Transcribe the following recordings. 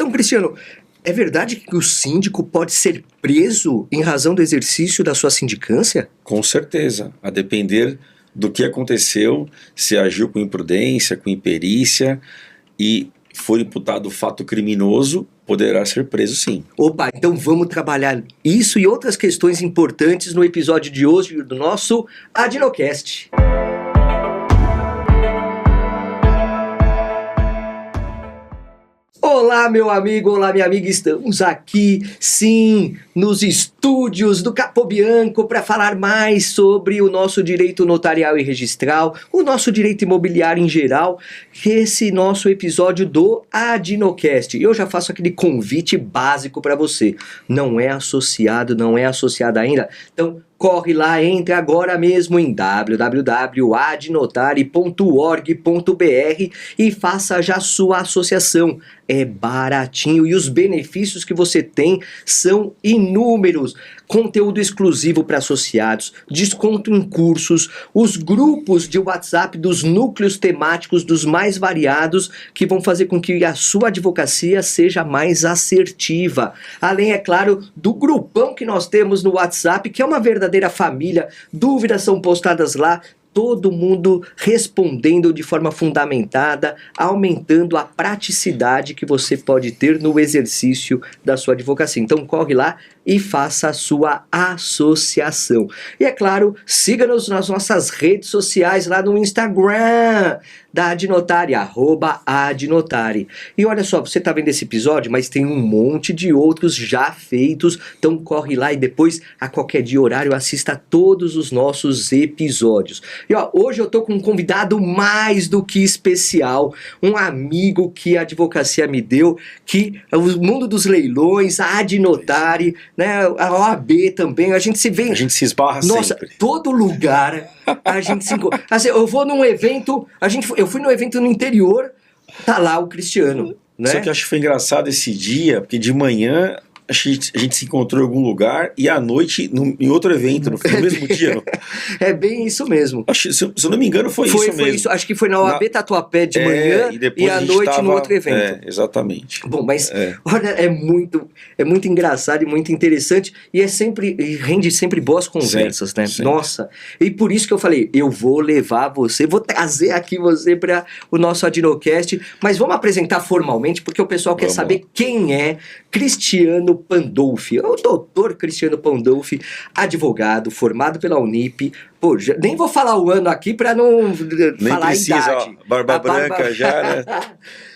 Então, Cristiano, é verdade que o síndico pode ser preso em razão do exercício da sua sindicância? Com certeza, a depender do que aconteceu, se agiu com imprudência, com imperícia e for imputado fato criminoso, poderá ser preso sim. Opa, então vamos trabalhar isso e outras questões importantes no episódio de hoje do nosso Adinocast. Olá, meu amigo, olá, minha amiga, estamos aqui, sim, nos estúdios do Capobianco para falar mais sobre o nosso direito notarial e registral, o nosso direito imobiliário em geral, esse nosso episódio do Adinocast. E eu já faço aquele convite básico para você, não é associado, não é associada ainda, então corre lá, entre agora mesmo em www.adnotari.org.br e faça já sua associação. É baratinho e os benefícios que você tem são inúmeros. Conteúdo exclusivo para associados, desconto em cursos, os grupos de WhatsApp dos núcleos temáticos dos mais variados que vão fazer com que a sua advocacia seja mais assertiva. Além, é claro, do grupão que nós temos no WhatsApp, que é uma verdadeira família, dúvidas são postadas lá, todo mundo respondendo de forma fundamentada, aumentando a praticidade que você pode ter no exercício da sua advocacia. Então corre lá e faça a sua associação. E é claro, siga-nos nas nossas redes sociais lá no Instagram da Adnotari, @Adnotari. E olha só, você está vendo esse episódio, mas tem um monte de outros já feitos, então corre lá e depois, a qualquer dia horário, assista a todos os nossos episódios. E ó, hoje eu tô com um convidado mais do que especial, um amigo que a advocacia me deu, que o mundo dos leilões, a Adnotari, né, a OAB também, a gente se vê... A gente se esbarra sempre. Todo lugar a gente se encontra. Assim, eu vou num evento, eu fui num evento no interior, tá lá o Cristiano, né? Só que eu acho que foi engraçado esse dia, porque de manhã a gente se encontrou em algum lugar e à noite em outro evento, no mesmo dia. É bem isso mesmo. Acho, se eu não me engano, foi isso mesmo. Isso. Acho que foi na OAB Tatuapé de manhã e à noite no outro evento. Exatamente. Bom, mas olha, é muito engraçado e muito interessante e rende sempre boas conversas, né? Sim. Nossa, e por isso que eu falei, eu vou levar você, vou trazer aqui você para o nosso Adinocast, mas vamos apresentar formalmente, porque o pessoal quer saber quem é Cristiano Pandolfi. O doutor Cristiano Pandolfi, advogado, formado pela Unip. Pô, nem vou falar o ano aqui para não nem falar precisa, a idade. Ó, barba branca já, né?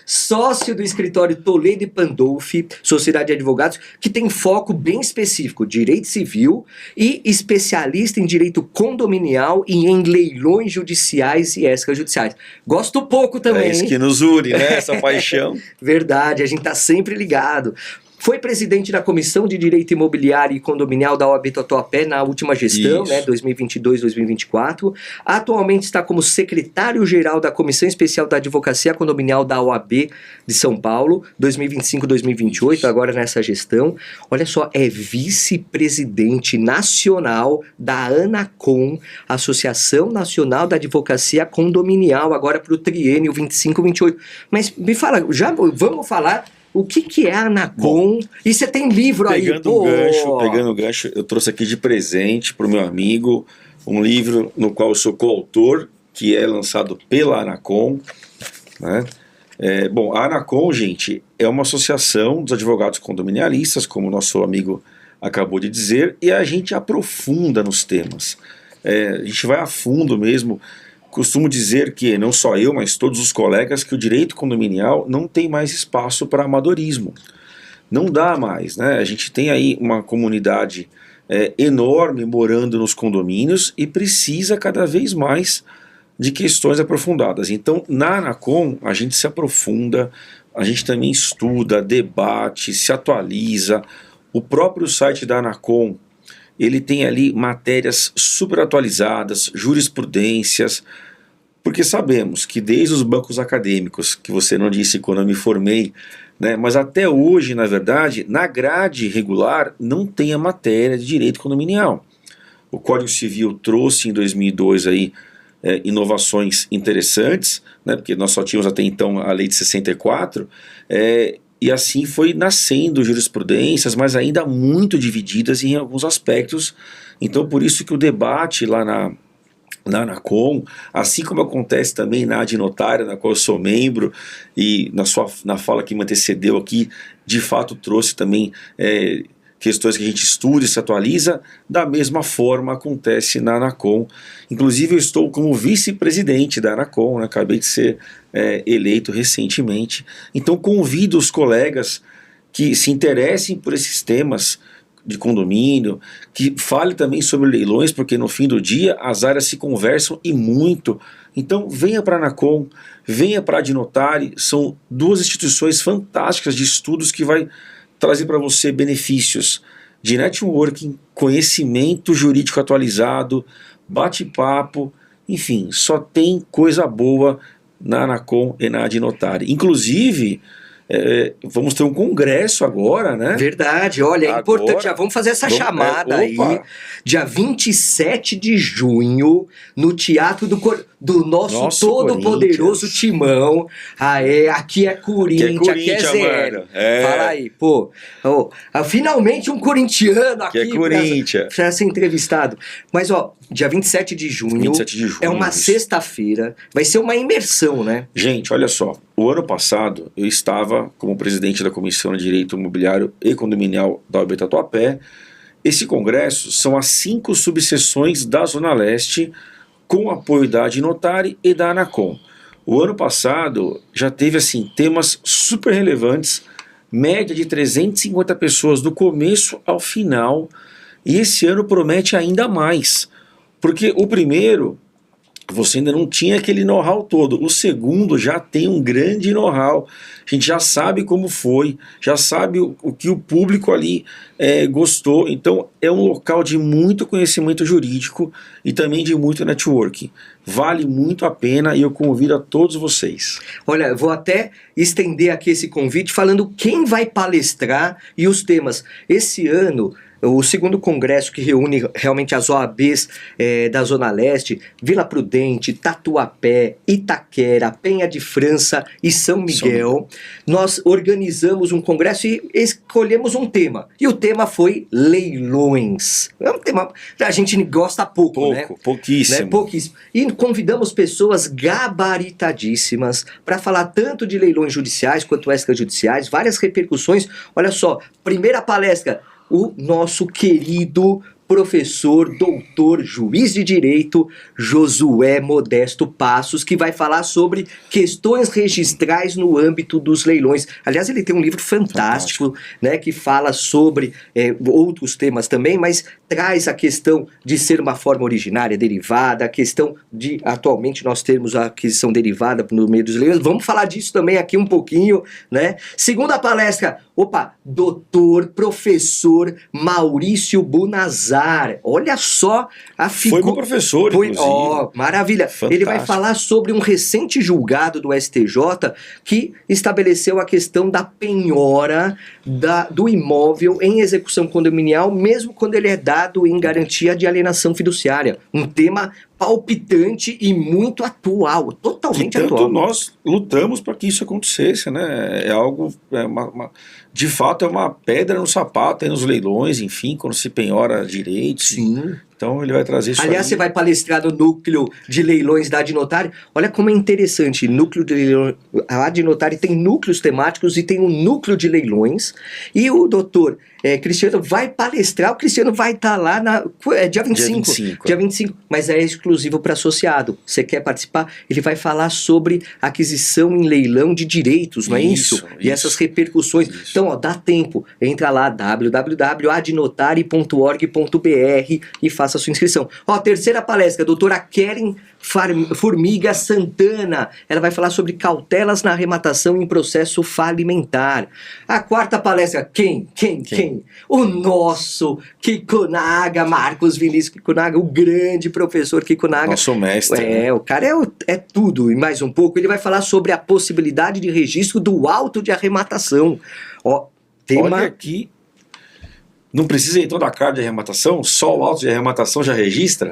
Sócio do escritório Toledo e Pandolfi, sociedade de advogados, que tem foco bem específico, direito civil e especialista em direito condominial e em leilões judiciais e extrajudiciais. Gosto pouco também. É isso que nos une, né? Essa paixão. Verdade, a gente tá sempre ligado. Foi presidente da Comissão de Direito Imobiliário e Condominial da OAB Tatuapé na última gestão, né, 2022-2024. Atualmente está como secretário-geral da Comissão Especial da Advocacia Condominial da OAB de São Paulo, 2025-2028, agora nessa gestão. Olha só, é vice-presidente nacional da ANACOM, Associação Nacional da Advocacia Condominial, agora para o triênio 25-28. Mas me fala, já vamos falar... O que é a ANACOM? E você tem livro pegando o gancho, eu trouxe aqui de presente para o meu amigo um livro no qual eu sou coautor, que é lançado pela ANACOM, né? Bom, a ANACOM, gente, é uma associação dos advogados condominialistas, como o nosso amigo acabou de dizer, e a gente aprofunda nos temas. A gente vai a fundo mesmo. Costumo dizer que, não só eu, mas todos os colegas, que o direito condominial não tem mais espaço para amadorismo. Não dá mais, né? A gente tem aí uma comunidade enorme morando nos condomínios e precisa cada vez mais de questões aprofundadas. Então, na ANACOM, a gente se aprofunda, a gente também estuda, debate, se atualiza. O próprio site da ANACOM, ele tem ali matérias super atualizadas, jurisprudências, porque sabemos que desde os bancos acadêmicos, que você não disse quando eu me formei, né, mas até hoje, na verdade, na grade regular não tem a matéria de direito condominial. O Código Civil trouxe em 2002 aí, inovações interessantes, né, porque nós só tínhamos até então a lei de 64, E assim foi nascendo jurisprudências, mas ainda muito divididas em alguns aspectos. Então, por isso que o debate lá na Anacom, assim como acontece também na Adnotária, na qual eu sou membro, e na fala que me antecedeu aqui, de fato trouxe também questões que a gente estuda e se atualiza, da mesma forma acontece na Anacom. Inclusive eu estou como vice-presidente da Anacom, né? Acabei de ser eleito recentemente. Então convido os colegas que se interessem por esses temas de condomínio, que fale também sobre leilões, porque no fim do dia as áreas se conversam e muito. Então venha para a Anacom, venha para a Adnotare, são duas instituições fantásticas de estudos que vai trazer para você benefícios de networking, conhecimento jurídico atualizado, bate-papo, enfim, só tem coisa boa na Anacom e na Adnotare. Inclusive, vamos ter um congresso agora, né? Verdade, olha, é importante, já vamos fazer essa chamada aí, dia 27 de junho, no Teatro do nosso todo-poderoso Timão. Aqui é Corinthians, aqui é zero. Fala aí, pô. Finalmente um corintiano aqui para ser entrevistado. Mas, dia 27 de junho, é uma sexta-feira, vai ser uma imersão, né? Gente, olha só, o ano passado eu estava como presidente da Comissão de Direito Imobiliário e Condominial da OAB Tatuapé. Esse congresso são as 5 subseções da Zona Leste, com apoio da Adnotare e da Anacom. O ano passado já teve assim temas super relevantes, média de 350 pessoas do começo ao final, e esse ano promete ainda mais, porque o primeiro você ainda não tinha aquele know-how todo, o segundo já tem um grande know-how, a gente já sabe como foi, já sabe o que o público ali gostou, então é um local de muito conhecimento jurídico e também de muito networking. Vale muito a pena e eu convido a todos vocês. Olha, vou até estender aqui esse convite falando quem vai palestrar e os temas. Esse ano, o segundo congresso que reúne realmente as OABs da Zona Leste, Vila Prudente, Tatuapé, Itaquera, Penha de França e São Miguel, nós organizamos um congresso e escolhemos um tema. E o tema foi leilões. É um tema que a gente gosta pouco, né? Pouquíssimo. Né? Pouquíssimo. E convidamos pessoas gabaritadíssimas para falar tanto de leilões judiciais quanto extrajudiciais, várias repercussões. Olha só, primeira palestra, o nosso querido professor, doutor, juiz de direito, Josué Modesto Passos, que vai falar sobre questões registrais no âmbito dos leilões. Aliás, ele tem um livro fantástico, né, que fala sobre outros temas também, mas traz a questão de ser uma forma originária, derivada, a questão de, atualmente, nós termos a aquisição derivada no meio dos leilões. Vamos falar disso também aqui um pouquinho, né? Segunda palestra, doutor, professor Maurício Bunazar. Olha só a figura. Foi meu professor, inclusive. Maravilha. Fantástico. Ele vai falar sobre um recente julgado do STJ que estabeleceu a questão da penhora do imóvel em execução condominial, mesmo quando ele é dado em garantia de alienação fiduciária. Um tema palpitante e muito atual, totalmente atual. Nós lutamos para que isso acontecesse, né? É algo, de fato, é uma pedra no sapato, nos leilões, enfim, quando se penhora direitos. Sim. Então ele vai trazer isso. Aliás, você vai palestrar no núcleo de leilões da Adnotare. Olha como é interessante, núcleo de leilões, a Adnotare tem núcleos temáticos e tem um núcleo de leilões, e o doutor Cristiano vai palestrar. O Cristiano vai estar lá dia 25. Dia 25, mas é exclusivo para associado. Você quer participar? Ele vai falar sobre aquisição em leilão de direitos, não é isso? E essas repercussões. Isso. Então, dá tempo. Entra lá, www.adnotare.org.br e faça a sua inscrição. Terceira palestra, a doutora Keren Formiga Santana. Ela vai falar sobre cautelas na arrematação em processo falimentar. A quarta palestra, quem? O nosso Kikunaga, Marcos Vinícius Kikunaga, o grande professor Kikunaga. Nosso mestre. O cara é tudo e mais um pouco. Ele vai falar sobre a possibilidade de registro do auto de arrematação. Olha aqui. Não precisa então da carta de arrematação? Só o auto de arrematação já registra?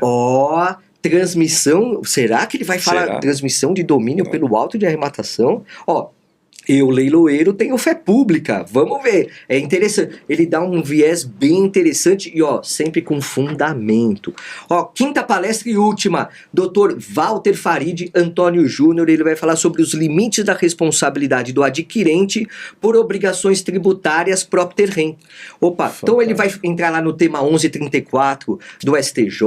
Transmissão, será que ele vai falar transmissão de domínio pelo auto de arrematação? Eu, leiloeiro, tenho fé pública. Vamos ver. É interessante. Ele dá um viés bem interessante e, ó, sempre com fundamento. Ó, quinta palestra e última. Dr. Walter Farid Antônio Júnior. Ele vai falar sobre os limites da responsabilidade do adquirente por obrigações tributárias propter rem. Opa, fantástico. Então ele vai entrar lá no tema 1134 do STJ,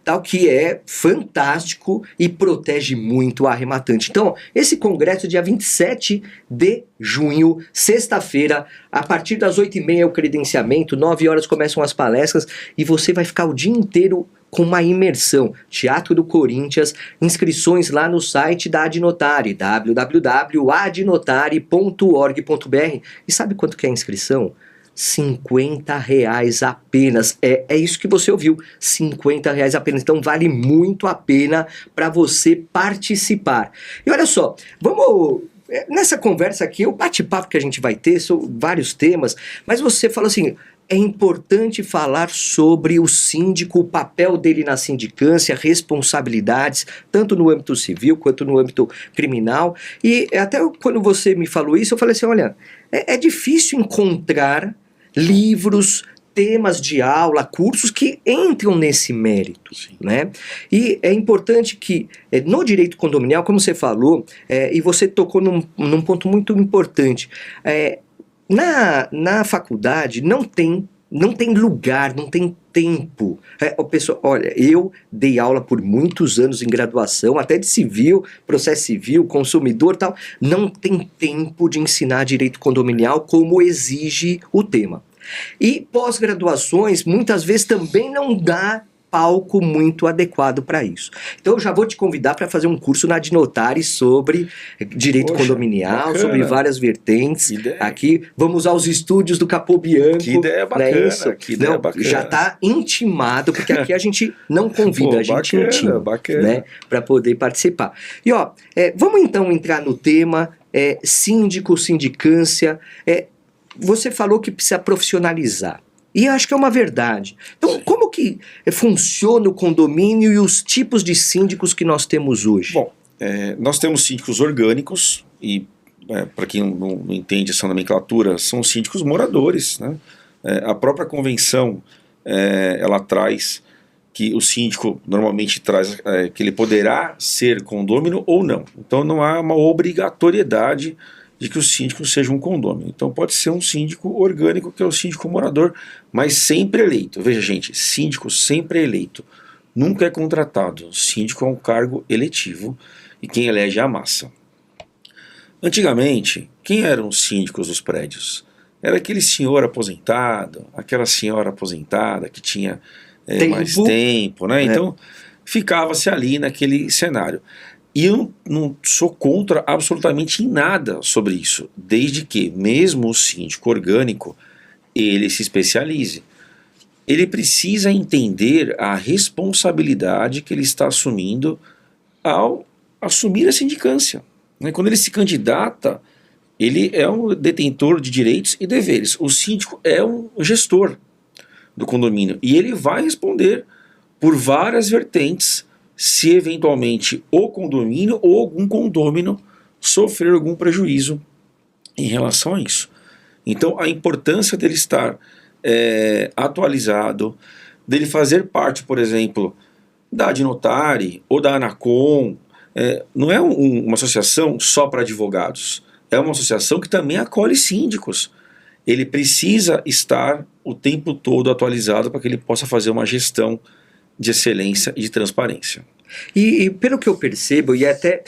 tal, que é fantástico e protege muito o arrematante. Então, esse congresso, dia 27 de junho, sexta-feira, a partir das 8h30 é o credenciamento, 9 horas começam as palestras e você vai ficar o dia inteiro com uma imersão. Teatro do Corinthians, inscrições lá no site da Adnotare, www.adnotare.org.br. E sabe quanto que é a inscrição? R$50 apenas. É isso que você ouviu, R$50 apenas. Então vale muito a pena para você participar. E olha só, vamos... Nessa conversa aqui, o bate-papo que a gente vai ter são vários temas, mas você fala assim, é importante falar sobre o síndico, o papel dele na sindicância, responsabilidades, tanto no âmbito civil quanto no âmbito criminal. E até quando você me falou isso, eu falei assim, olha, é difícil encontrar livros, temas de aula, cursos que entram nesse mérito, né? E é importante que no direito condominial, como você falou, e você tocou num ponto muito importante, na faculdade não tem lugar, não tem tempo. Pessoal, olha, eu dei aula por muitos anos em graduação, até de civil, processo civil, consumidor e tal, não tem tempo de ensinar direito condominial como exige o tema. E pós-graduações, muitas vezes também não dá palco muito adequado para isso. Então eu já vou te convidar para fazer um curso na Adnotare sobre direito condominial, bacana. Sobre várias vertentes. Aqui vamos usar os estúdios do Capobianco. Que ideia bacana, não é isso? Que ideia bacana. Já está intimado, porque aqui a gente não convida, a gente intima, né, para poder participar. E ó, vamos então entrar no tema síndico, sindicância. Você falou que precisa profissionalizar. E eu acho que é uma verdade. Então, como que funciona o condomínio e os tipos de síndicos que nós temos hoje? Bom, nós temos síndicos orgânicos e, para quem não entende essa nomenclatura, são síndicos moradores, né? A própria convenção, ela traz que o síndico normalmente traz que ele poderá ser condômino ou não. Então não há uma obrigatoriedade de que o síndico seja um condômino. Então pode ser um síndico orgânico, que é o síndico morador, mas sempre eleito. Veja, gente, síndico sempre eleito. Nunca é contratado. Síndico é um cargo eletivo e quem elege é a massa. Antigamente, quem eram os síndicos dos prédios? Era aquele senhor aposentado, aquela senhora aposentada que tinha mais tempo, né? Então ficava-se ali naquele cenário. E eu não sou contra absolutamente em nada sobre isso, desde que, mesmo o síndico orgânico, ele se especialize. Ele precisa entender a responsabilidade que ele está assumindo ao assumir a sindicância. Quando ele se candidata, ele é um detentor de direitos e deveres. O síndico é um gestor do condomínio e ele vai responder por várias vertentes se eventualmente o condomínio ou algum condômino sofrer algum prejuízo em relação a isso. Então a importância dele estar atualizado, dele fazer parte, por exemplo, da Adnotare ou da Anacom, não é uma associação só para advogados, é uma associação que também acolhe síndicos. Ele precisa estar o tempo todo atualizado para que ele possa fazer uma gestão de excelência e de transparência. E pelo que eu percebo, e até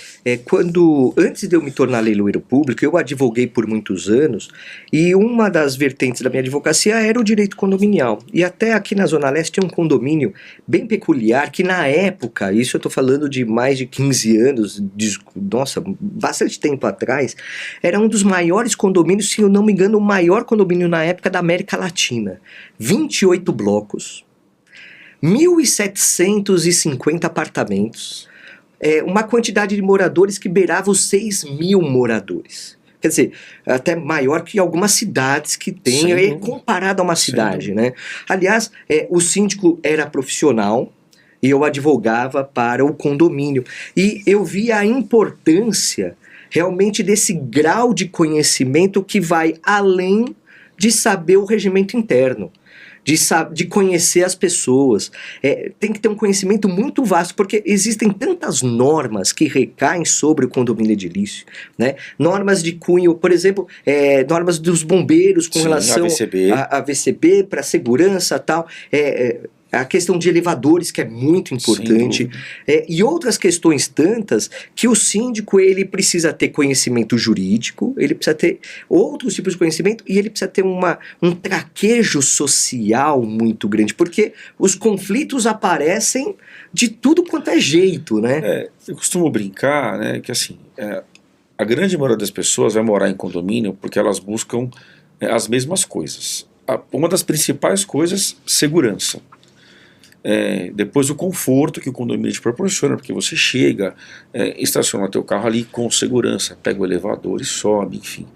antes de eu me tornar leiloeiro público, eu advoguei por muitos anos, e uma das vertentes da minha advocacia era o direito condominial. E até aqui na Zona Leste tem um condomínio bem peculiar, que na época, isso eu estou falando de mais de 15 anos, nossa, bastante tempo atrás, era um dos maiores condomínios, se eu não me engano, o maior condomínio na época da América Latina. 28 blocos. 1.750 apartamentos, uma quantidade de moradores que beirava os 6.000 moradores. Quer dizer, até maior que algumas cidades que tem, comparado a uma cidade, né? Aliás, o síndico era profissional e eu advogava para o condomínio. E eu via a importância realmente desse grau de conhecimento que vai além de saber o regimento interno, de conhecer as pessoas. Tem que ter um conhecimento muito vasto, porque existem tantas normas que recaem sobre o condomínio edilício, né? Normas de cunho, por exemplo, normas dos bombeiros com relação a VCB, para segurança e tal, a questão de elevadores, que é muito importante, e outras questões tantas que o síndico ele precisa ter conhecimento jurídico, ele precisa ter outros tipos de conhecimento e ele precisa ter um traquejo social muito grande, porque os conflitos aparecem de tudo quanto é jeito, né? Eu costumo brincar, né, que assim, a grande maioria das pessoas vai morar em condomínio porque elas buscam as mesmas coisas. Uma das principais coisas, segurança. Depois o conforto que o condomínio te proporciona, porque você chega, estaciona teu carro ali com segurança, pega o elevador e sobe, enfim.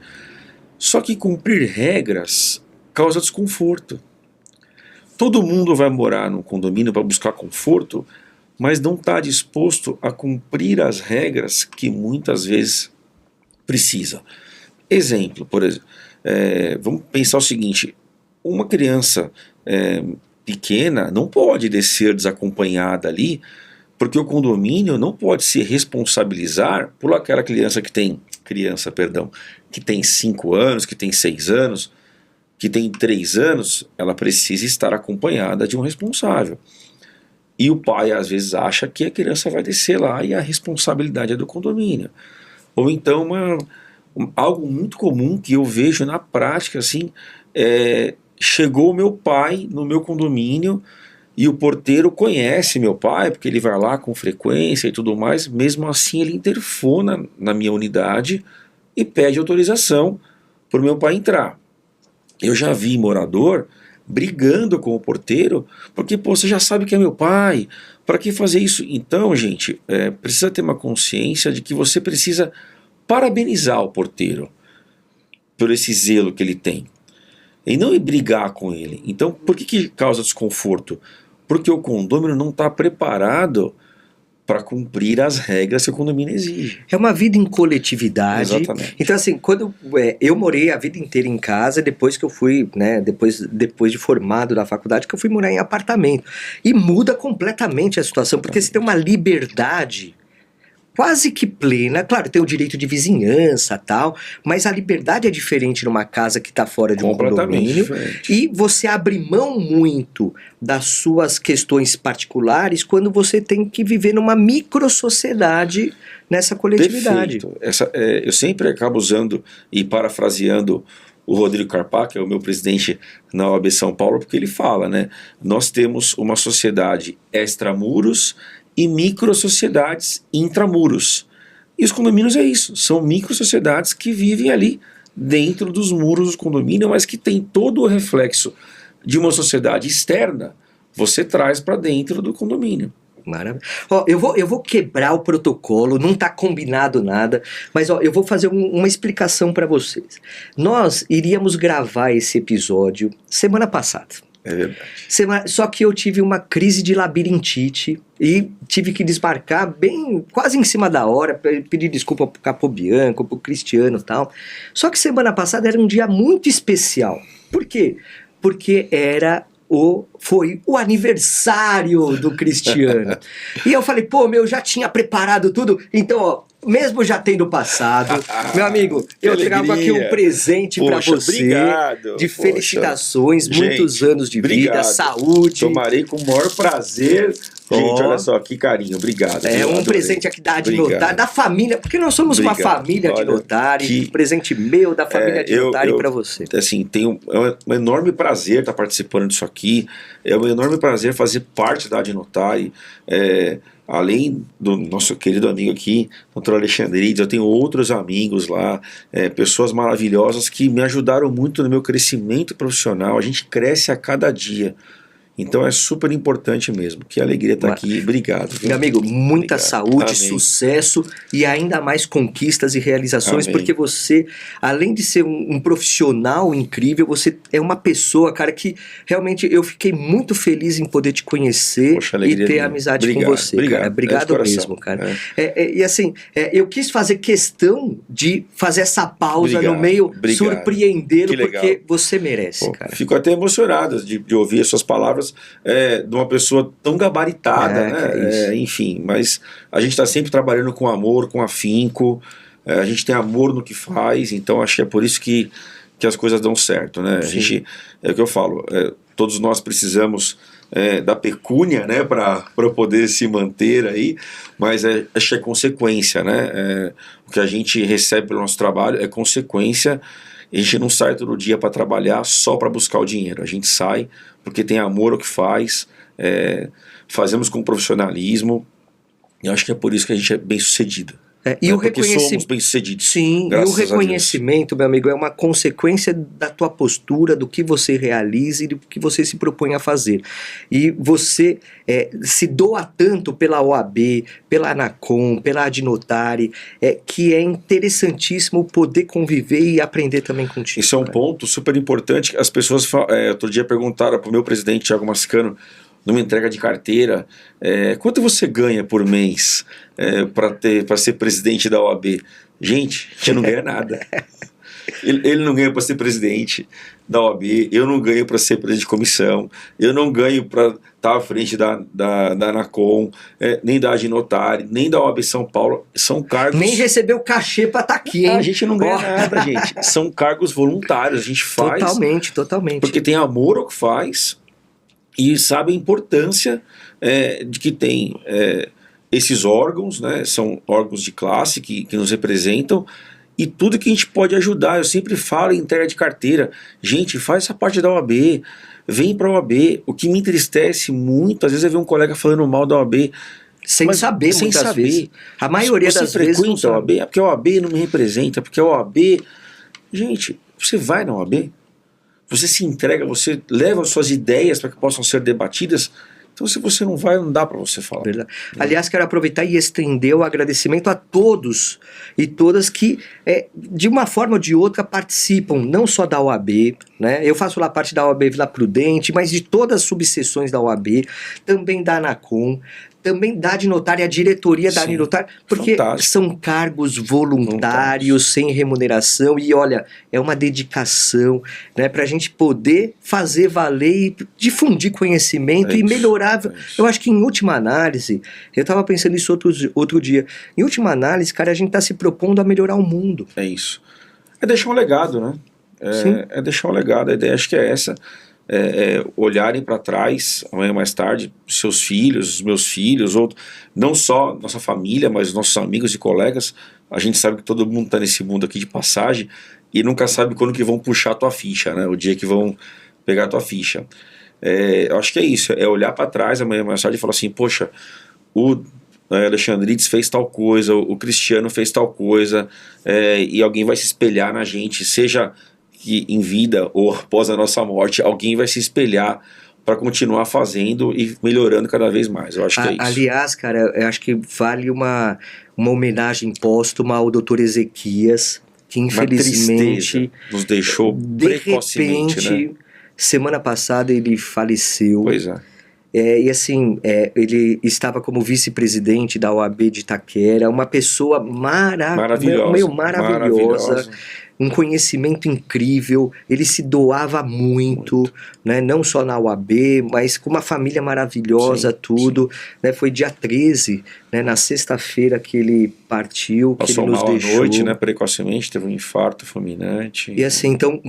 Só que cumprir regras causa desconforto. Todo mundo vai morar num condomínio para buscar conforto, mas não está disposto a cumprir as regras que muitas vezes precisa. Exemplo, por exemplo, vamos pensar o seguinte, uma criança pequena não pode descer desacompanhada ali, porque o condomínio não pode se responsabilizar por aquela criança que tem 5 anos, que tem 6 anos, que tem 3 anos, ela precisa estar acompanhada de um responsável. E o pai às vezes acha que a criança vai descer lá e a responsabilidade é do condomínio. Ou então algo muito comum que eu vejo na prática, assim, chegou o meu pai no meu condomínio e o porteiro conhece meu pai, porque ele vai lá com frequência e tudo mais, mesmo assim ele interfona na minha unidade e pede autorização para o meu pai entrar. Eu já vi morador brigando com o porteiro, porque você já sabe que é meu pai, para que fazer isso? Então, gente, precisa ter uma consciência de que você precisa parabenizar o porteiro por esse zelo que ele tem. E não ir brigar com ele. Então, por que causa desconforto? Porque o condomínio não está preparado para cumprir as regras que o condomínio exige. É uma vida em coletividade. Exatamente. Então, assim, quando eu morei a vida inteira em casa, depois que eu fui, né, depois de formado da faculdade, que eu fui morar em apartamento. E muda completamente a situação, porque você tem uma liberdade quase que plena, claro, tem o direito de vizinhança tal, mas a liberdade é diferente numa casa que está fora de um condomínio, e você abre mão muito das suas questões particulares quando você tem que viver numa microsociedade nessa coletividade. Eu sempre acabo usando e parafraseando o Rodrigo Carpá, que é o meu presidente na OAB São Paulo, porque ele fala, né, nós temos uma sociedade extramuros e micro-sociedades intramuros. E os condomínios é isso, são micro-sociedades que vivem ali dentro dos muros do condomínio, mas que tem todo o reflexo de uma sociedade externa, você traz para dentro do condomínio. Maravilha. Eu vou quebrar o protocolo, não está combinado nada, mas eu vou fazer uma explicação para vocês. Nós iríamos gravar esse episódio semana passada. É verdade. Só que eu tive uma crise de labirintite e tive que desmarcar quase em cima da hora, pedir desculpa pro Capobianco, pro Cristiano e tal. Só que semana passada era um dia muito especial. Por quê? Porque foi o aniversário do Cristiano. E eu falei, já tinha preparado tudo, então, mesmo já tendo passado, meu amigo, eu trago aqui um presente para você. Obrigado, de felicitações, muitos anos de vida, saúde. Tomarei com o maior prazer. Gente, olha só, que carinho, obrigado. Presente aqui da Adnotário, da família, porque nós somos uma família de Adnotário, presente meu, da família Adnotário para você. Assim, é um enorme prazer estar participando disso aqui, é um enorme prazer fazer parte da Adnotário, além do nosso querido amigo aqui, Dr. Alexandrides, eu tenho outros amigos lá, pessoas maravilhosas que me ajudaram muito no meu crescimento profissional, a gente cresce a cada dia. Então é super importante mesmo. Que alegria estar aqui. Obrigado. Viu? Meu amigo, muita Obrigado. saúde, Amém. sucesso e ainda mais conquistas e realizações, Amém. porque você, além de ser um profissional incrível, você é uma pessoa, cara, que realmente eu fiquei muito feliz em poder te conhecer. Poxa, e ter minha. amizade Obrigado. com você, cara. Obrigado mesmo, cara. E assim, eu quis fazer questão de fazer essa pausa no meio, surpreendê-lo, porque você merece, cara. Fico até emocionado de ouvir as suas palavras de uma pessoa tão gabaritada, né? Enfim, mas a gente está sempre trabalhando com amor, com afinco, a gente tem amor no que faz, então acho que é por isso que as coisas dão certo, né? A gente, é o que eu falo, todos nós precisamos da pecúnia, né, para poder se manter aí, mas acho que é consequência, né? O que a gente recebe pelo nosso trabalho é consequência. A gente não sai todo dia para trabalhar só para buscar o dinheiro, a gente sai porque tem amor ao que faz, fazemos com profissionalismo, e acho que é por isso que a gente é bem sucedido. E o porque somos bem-sucedidos. Sim, e o reconhecimento, meu amigo, é uma consequência da tua postura, do que você realiza e do que você se propõe a fazer. E você se doa tanto pela OAB, pela Anacom, pela Adnotare, que é interessantíssimo poder conviver e aprender também contigo. Isso é um ponto super importante. As pessoas, outro dia perguntaram para o meu presidente, Thiago Mascano, numa entrega de carteira, quanto você ganha por mês para ser presidente da OAB? Gente, a gente não ganha nada. Ele não ganha para ser presidente da OAB, eu não ganho para ser presidente de comissão, eu não ganho para estar à frente da Anacom, nem da Adnotare, nem da OAB São Paulo. São cargos... Nem recebeu cachê para estar aqui, hein? A gente não ganha nada, gente. São cargos voluntários, a gente faz... Totalmente. Porque tem amor ao que faz e sabe a importância de que tem esses órgãos, né? São órgãos de classe que nos representam, e tudo que a gente pode ajudar. Eu sempre falo em entrega de carteira, gente, faz essa parte da OAB, vem para a OAB. O que me entristece muito, às vezes, é ver um colega falando mal da OAB sem saber, muitas vezes. A maioria das vezes não frequenta a OAB, porque a OAB não me representa, porque a OAB... Gente, você vai na OAB, você se entrega, você leva as suas ideias para que possam ser debatidas. Então, se você não vai, não dá para você falar. Verdade. Aliás, quero aproveitar e estender o agradecimento a todos e todas que, de uma forma ou de outra, participam, não só da OAB, né? Eu faço lá parte da OAB Vila Prudente, mas de todas as subseções da OAB, também da Anacom, também da Adnotare, a diretoria da Adnotare, porque são cargos voluntários, sem remuneração, e olha, é uma dedicação, né, para a gente poder fazer valer e difundir conhecimento e melhorar. Eu acho que em última análise, eu estava pensando nisso outro dia, em última análise, cara, a gente está se propondo a melhorar o mundo. É isso. É deixar um legado, né? É deixar um legado, a ideia acho que é essa. Olharem para trás, amanhã mais tarde, seus filhos, os meus filhos, ou não só nossa família, mas nossos amigos e colegas. A gente sabe que todo mundo está nesse mundo aqui de passagem e nunca sabe quando que vão puxar a tua ficha, né? O dia que vão pegar a tua ficha. Eu acho que é isso, é olhar para trás amanhã mais tarde e falar assim, poxa, o Alexandrides fez tal coisa, o Cristiano fez tal coisa, e alguém vai se espelhar na gente, seja que em vida ou após a nossa morte, alguém vai se espelhar para continuar fazendo e melhorando cada vez mais. Eu acho que é isso. Aliás, cara, eu acho que vale uma homenagem póstuma ao Dr. Ezequias, que infelizmente nos deixou precocemente, repente, né? Semana passada ele faleceu. Pois é. E assim, ele estava como vice-presidente da OAB de Itaquera, uma pessoa maravilhosa. Um conhecimento incrível, ele se doava muito. Né, não só na OAB, mas com uma família maravilhosa, tudo. Né, foi dia 13, né, na sexta-feira que ele partiu, passou que ele nos mal deixou. À noite, né, precocemente, teve um infarto fulminante. E assim, então,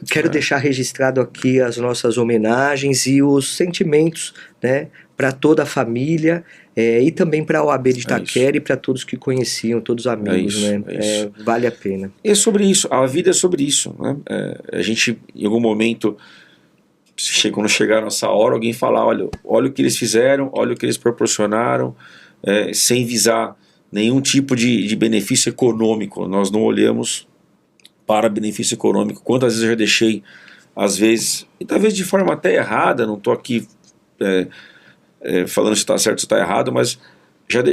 quero deixar registrado aqui as nossas homenagens e os sentimentos, né, para toda a família, e também para a OAB de Itaquera e para todos que conheciam, todos os amigos, né? Vale a pena. É sobre isso, a vida é sobre isso, né? A gente, em algum momento, quando chegar a nossa hora, alguém falar, olha o que eles fizeram, olha o que eles proporcionaram, sem visar nenhum tipo de benefício econômico. Nós não olhamos para benefício econômico. Quantas vezes eu já deixei, às vezes, e talvez de forma até errada, não estou aqui falando se está certo ou se está errado, mas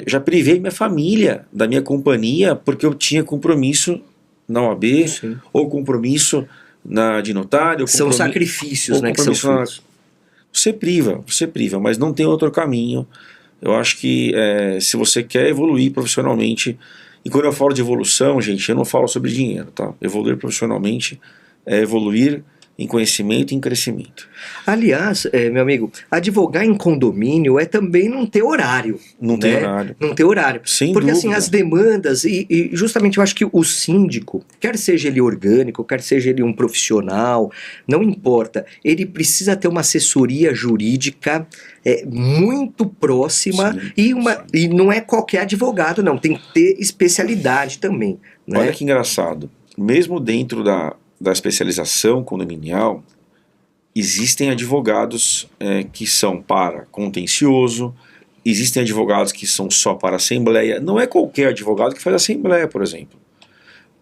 já privei minha família da minha companhia porque eu tinha compromisso na OAB, Sim. ou compromisso de notário. São sacrifícios, né, que são feitos. Você priva, mas não tem outro caminho. Eu acho que se você quer evoluir profissionalmente, e quando eu falo de evolução, gente, eu não falo sobre dinheiro, tá? Evoluir profissionalmente é evoluir em conhecimento e em crescimento. Aliás, meu amigo, advogar em condomínio é também não ter horário. Não tem horário. Não ter horário. Sem Porque dúvida. assim, as demandas, e justamente eu acho que o síndico, quer seja ele orgânico, quer seja ele um profissional, não importa, ele precisa ter uma assessoria jurídica muito próxima. Sim, e não é qualquer advogado, não, tem que ter especialidade também. Né? Olha que engraçado, mesmo dentro da especialização condominial, existem advogados que são para contencioso, existem advogados que são só para assembleia. Não é qualquer advogado que faz assembleia, por exemplo.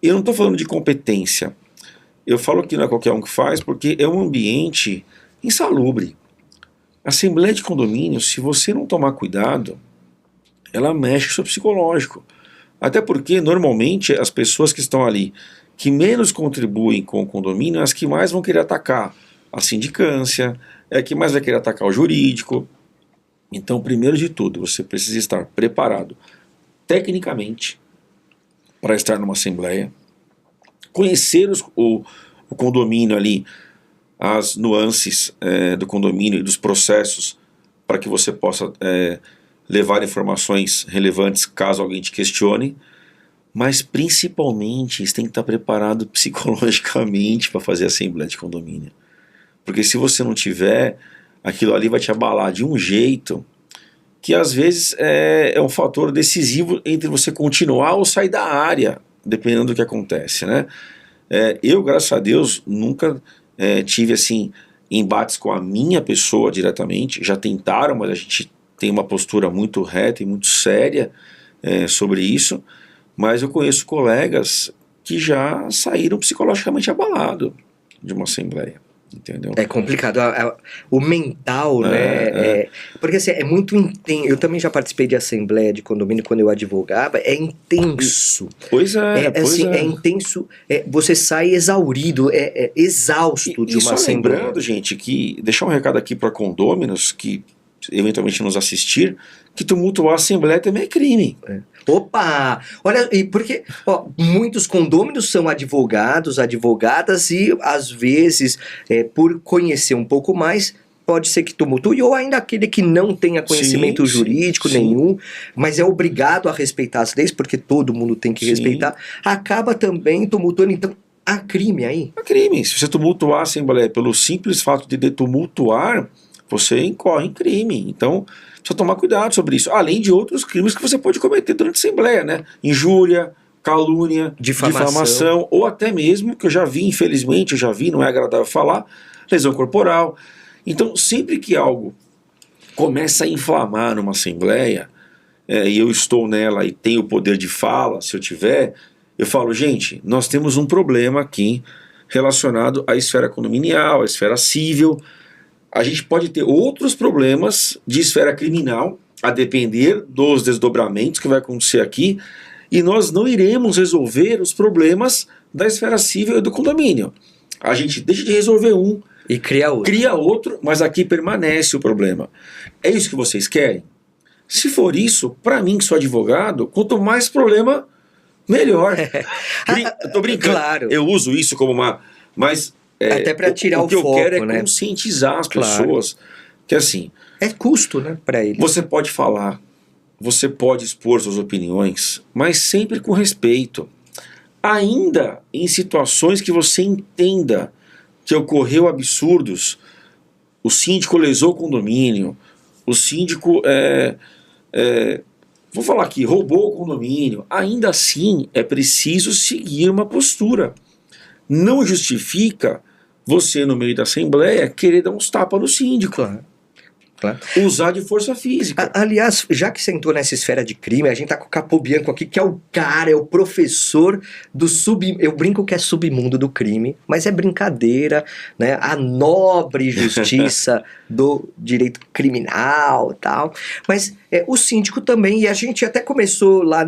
Eu não estou falando de competência. Eu falo que não é qualquer um que faz, porque é um ambiente insalubre. Assembleia de condomínio, se você não tomar cuidado, ela mexe com o seu psicológico. Até porque, normalmente, as pessoas que estão ali, que menos contribuem com o condomínio, as que mais vão querer atacar a sindicância, é a que mais vai querer atacar o jurídico. Então, primeiro de tudo, você precisa estar preparado tecnicamente para estar numa assembleia, conhecer o condomínio ali, as nuances do condomínio e dos processos, para que você possa levar informações relevantes caso alguém te questione. Mas principalmente você tem que estar preparado psicologicamente para fazer a assembleia de condomínio. Porque se você não tiver, aquilo ali vai te abalar de um jeito que às vezes é um fator decisivo entre você continuar ou sair da área, dependendo do que acontece, né? Eu, graças a Deus, nunca tive assim embates com a minha pessoa diretamente. Já tentaram, mas a gente tem uma postura muito reta e muito séria sobre isso. Mas eu conheço colegas que já saíram psicologicamente abalados de uma assembleia, entendeu? É complicado, o mental, né? Porque assim, é muito intenso. Eu também já participei de assembleia de condomínio quando eu advogava, é intenso. Pois é. É intenso, você sai exaurido, exausto de uma só assembleia. Lembrando, gente, que deixar um recado aqui para condôminos que eventualmente nos assistir, que tumultuar a assembleia também é crime. Opa! Olha, e porque muitos condôminos são advogados, advogadas, e às vezes, por conhecer um pouco mais, pode ser que tumultue, ou ainda aquele que não tenha conhecimento jurídico nenhum, mas é obrigado a respeitar as leis, porque todo mundo tem que respeitar, acaba também tumultuando. Então, há crime aí? Há crime. Se você tumultuar a assembleia pelo simples fato de tumultuar, você incorre em crime. Então, precisa tomar cuidado sobre isso. Além de outros crimes que você pode cometer durante a assembleia, né? Injúria, calúnia, difamação, ou até mesmo, que eu já vi, infelizmente, não é agradável falar, lesão corporal. Então, sempre que algo começa a inflamar numa assembleia, e eu estou nela e tenho o poder de fala, se eu tiver, eu falo, gente, nós temos um problema aqui relacionado à esfera condominial, à esfera civil. A gente pode ter outros problemas de esfera criminal, a depender dos desdobramentos que vai acontecer aqui, e nós não iremos resolver os problemas da esfera civil e do condomínio. A gente deixa de resolver um e cria outro, mas aqui permanece o problema. É isso que vocês querem? Se for isso, para mim que sou advogado, quanto mais problema, melhor. Eu tô brincando, claro. Eu uso isso como uma... Mas até para tirar o foco, o que eu quero é conscientizar as pessoas que assim... É custo, né, para eles. Você pode falar, você pode expor suas opiniões, mas sempre com respeito. Ainda em situações que você entenda que ocorreu absurdos, o síndico lesou o condomínio, o síndico, vou falar aqui, roubou o condomínio, ainda assim é preciso seguir uma postura. Não justifica você, no meio da assembleia, querer dar uns tapas no síndico. Claro. né? Usar de força física. Aliás, já que você entrou nessa esfera de crime, a gente tá com o Capobianco aqui, que é o cara, é o professor do eu brinco que é submundo do crime, mas é brincadeira, né? A nobre justiça do direito criminal e tal. Mas o síndico também, e a gente até começou lá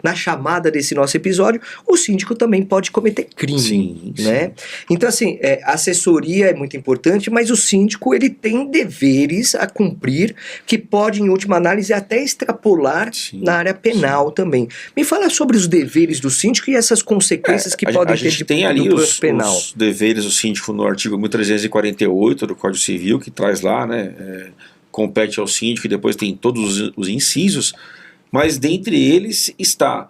na chamada desse nosso episódio, o síndico também pode cometer crime, Sim, né? Então, assim, a assessoria é muito importante, mas o síndico, ele tem deveres a cumprir que pode, em última análise, até extrapolar na área penal também. Me fala sobre os deveres do síndico e essas consequências que podem ter gente tem ali os penal. Os deveres do síndico no artigo 1348 do Código Civil, que traz lá, né, compete ao síndico, e depois tem todos os incisos, mas dentre eles está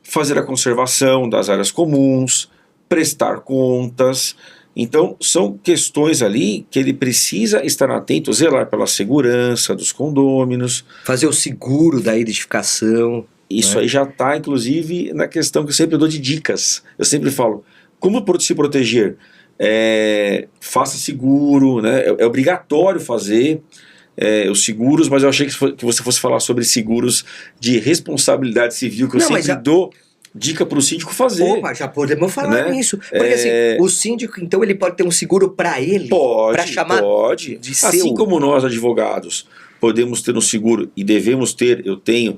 fazer a conservação das áreas comuns, prestar contas. Então são questões ali que ele precisa estar atento, zelar pela segurança dos condôminos. Fazer o seguro da edificação. Isso aí já está, inclusive, na questão que eu sempre dou de dicas. Eu sempre falo, como se proteger? Faça seguro, né? É obrigatório fazer os seguros, mas eu achei que você fosse falar sobre seguros de responsabilidade civil, que eu sempre dou dica para o síndico fazer. Opa, já podemos falar nisso. Porque assim, o síndico, então, ele pode ter um seguro para ele? Para chamar de assim como nós, advogados, podemos ter um seguro e devemos ter, eu tenho,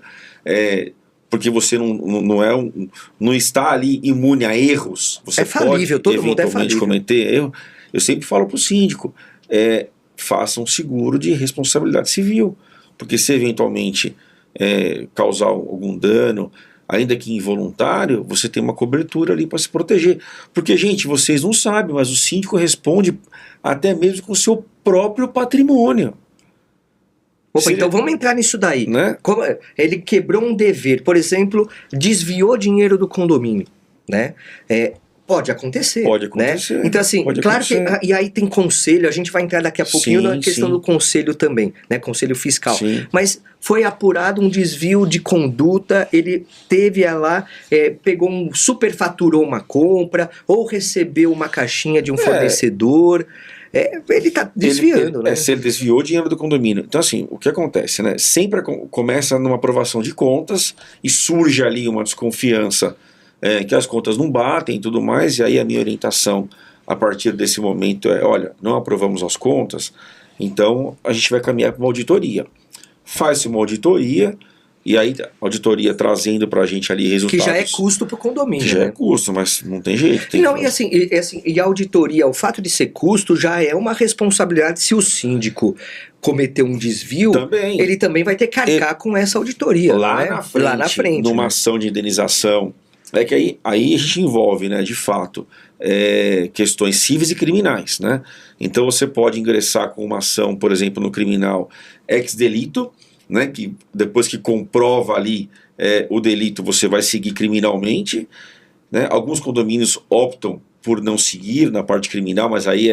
porque você não está ali imune a erros. Você falível, todo mundo é falível. Cometer erro. Eu sempre falo para o síndico, faça um seguro de responsabilidade civil, porque se eventualmente causar algum dano, ainda que involuntário, você tem uma cobertura ali para se proteger. Porque, gente, vocês não sabem, mas o síndico responde até mesmo com o seu próprio patrimônio. Opa, então vamos entrar nisso daí. Né? Como ele quebrou um dever, por exemplo, desviou dinheiro do condomínio, né? Pode acontecer. Pode acontecer. Né? Então, assim, claro que. E aí tem conselho, a gente vai entrar daqui a pouquinho na questão do conselho também, né? Conselho fiscal. Sim. Mas foi apurado um desvio de conduta, ele teve lá, superfaturou uma compra, ou recebeu uma caixinha de um fornecedor. Ele está desviando, né? Ele desviou dinheiro do condomínio. Então, assim, o que acontece, né? Sempre começa numa aprovação de contas e surge ali uma desconfiança. Que as contas não batem e tudo mais, e aí a minha orientação a partir desse momento olha, não aprovamos as contas, então a gente vai caminhar para uma auditoria. Faz-se uma auditoria, e aí a auditoria trazendo para a gente ali resultados. Que já é custo para o condomínio. Que já é custo, mas não tem jeito. E a auditoria, o fato de ser custo já é uma responsabilidade. Se o síndico cometer um desvio, ele também vai ter que arcar com essa auditoria. Lá na frente, numa ação de indenização. Que aí a gente envolve, né, de fato, questões cíveis e criminais, né? Então você pode ingressar com uma ação, por exemplo, no criminal ex delito, né, que depois que comprova ali o delito, você vai seguir criminalmente, né? Alguns condomínios optam por não seguir na parte criminal, mas aí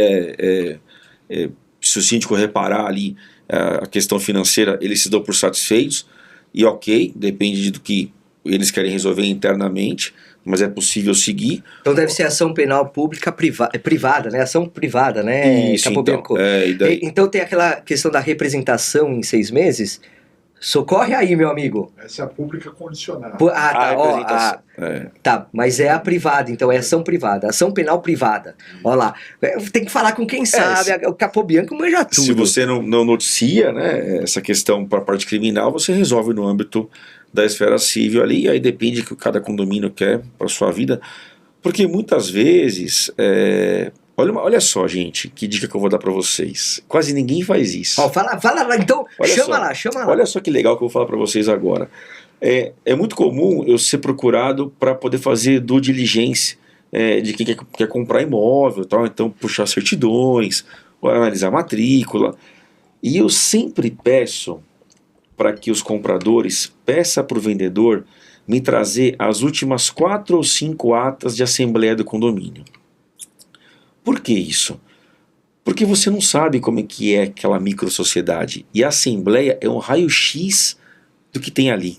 se o síndico reparar ali a questão financeira, eles se dão por satisfeitos, e ok, depende do que eles querem resolver internamente, mas é possível seguir. Então deve ser ação penal pública privada, né? Ação privada, né? Isso, então tem aquela questão da representação em 6 meses. Socorre aí, meu amigo. Essa é a pública condicionada. Tá, mas é a privada, então é ação privada, ação penal privada. Olha lá, tem que falar com quem sabe, o Capobianco manja tudo. Se você não noticia, né, essa questão para a parte criminal, você resolve no âmbito da esfera civil ali, e aí depende do que cada condomínio quer para sua vida, porque muitas vezes, olha só, gente, que dica que eu vou dar para vocês, quase ninguém faz isso. Fala lá, então, chama lá. Olha só que legal que eu vou falar para vocês agora. É muito comum eu ser procurado para poder fazer due diligence de quem quer comprar imóvel, tal, então puxar certidões, ou analisar matrícula, e eu sempre peço para que os compradores peçam para o vendedor me trazer as últimas 4 ou 5 atas de assembleia do condomínio. Por que isso? Porque você não sabe como é aquela microsociedade, e a assembleia é um raio-x do que tem ali.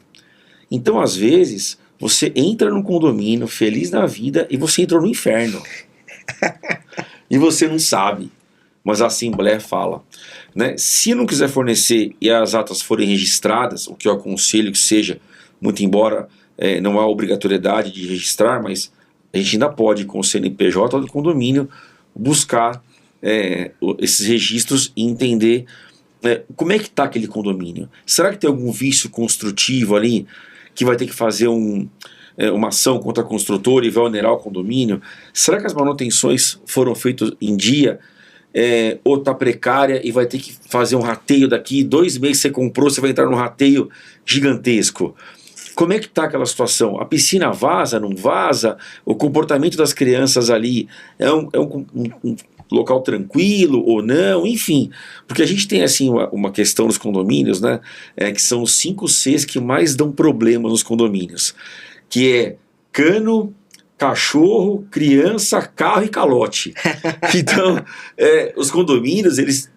Então, às vezes, você entra num condomínio feliz na vida e você entrou no inferno. E você não sabe. mas a Assembleia fala, né? Se não quiser fornecer e as atas forem registradas, o que eu aconselho que seja, muito embora não há obrigatoriedade de registrar, mas a gente ainda pode, com o CNPJ do condomínio, buscar esses registros e entender como é que está aquele condomínio. Será que tem algum vício construtivo ali que vai ter que fazer uma ação contra a construtora e vai onerar o condomínio? Será que as manutenções foram feitas em dia? Ou está precária e vai ter que fazer um rateio daqui 2 meses você comprou, você vai entrar num rateio gigantesco? Como é que está aquela situação? A piscina vaza, não vaza? O comportamento das crianças ali é um local tranquilo ou não? Enfim, porque a gente tem assim uma questão nos condomínios, né? Que são os 5 Cs que mais dão problema nos condomínios, que é cano, cachorro, criança, carro e calote. Então, os condomínios, eles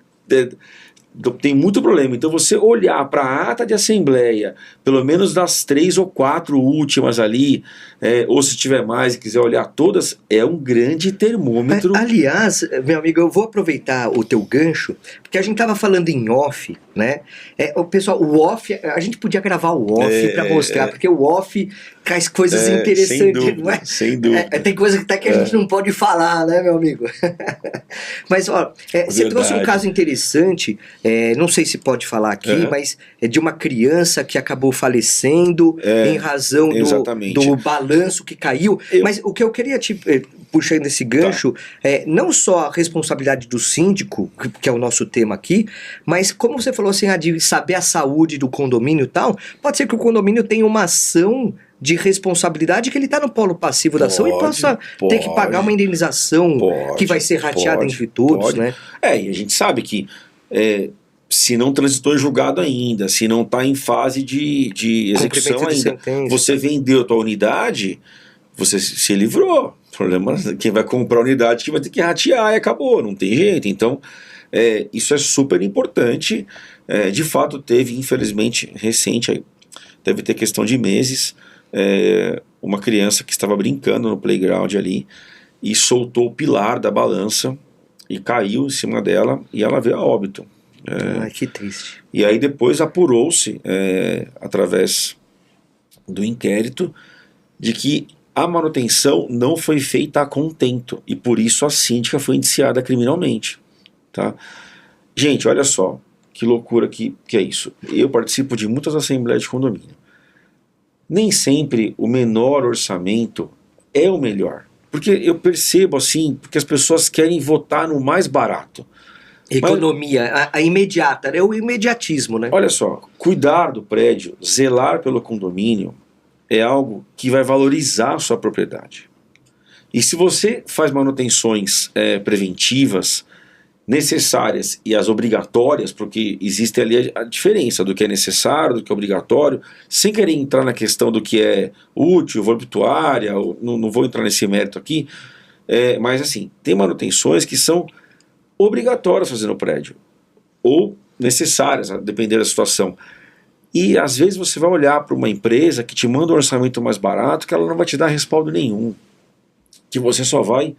tem muito problema. Então você olhar para a ata de assembleia, pelo menos das 3 ou 4 últimas ali, ou se tiver mais e quiser olhar todas, é um grande termômetro. Aliás, meu amigo, eu vou aproveitar o teu gancho, porque a gente tava falando em off, né? O pessoal, o off, a gente podia gravar o off para mostrar, porque o off traz coisas interessantes, sem dúvida, não é? Sem dúvida. Tem coisa até que a gente não pode falar, né, meu amigo? Mas, ó, você trouxe um caso interessante, não sei se pode falar aqui, mas é de uma criança que acabou falecendo em razão do balanço que caiu. Mas o que eu queria puxando esse gancho, não só a responsabilidade do síndico, que é o nosso tema aqui, mas como você falou assim, de saber a saúde do condomínio e tal, pode ser que o condomínio tenha uma ação de responsabilidade que ele está no polo passivo da ação e possa ter que pagar uma indenização que vai ser rateada entre todos, né? E a gente sabe que se não transitou em julgado ainda, se não está em fase de execução ainda, você vendeu a tua unidade, você se livrou. O problema é quem vai comprar a unidade que vai ter que ratear e acabou, não tem jeito. Então, isso é super importante. De fato, teve, infelizmente, recente, aí, deve ter questão de meses, uma criança que estava brincando no playground ali e soltou o pilar da balança e caiu em cima dela e ela veio a óbito. Que triste. E aí depois apurou-se, através do inquérito, de que a manutenção não foi feita a contento e por isso a síndica foi indiciada criminalmente, tá? Gente, olha só que loucura que é isso. Eu participo de muitas assembleias de condomínio. Nem sempre o menor orçamento é o melhor, porque eu percebo assim, porque as pessoas querem votar no mais barato. Economia, a imediata, o imediatismo, né? Olha só, cuidar do prédio, zelar pelo condomínio é algo que vai valorizar a sua propriedade. E se você faz manutenções preventivas, necessárias e as obrigatórias, porque existe ali a diferença do que é necessário, do que é obrigatório, sem querer entrar na questão do que é útil, voluptuária, não vou entrar nesse mérito aqui, mas assim, tem manutenções que são obrigatórias fazer no prédio, ou necessárias, a depender da situação. E às vezes você vai olhar para uma empresa que te manda um orçamento mais barato, que ela não vai te dar respaldo nenhum, que você só vai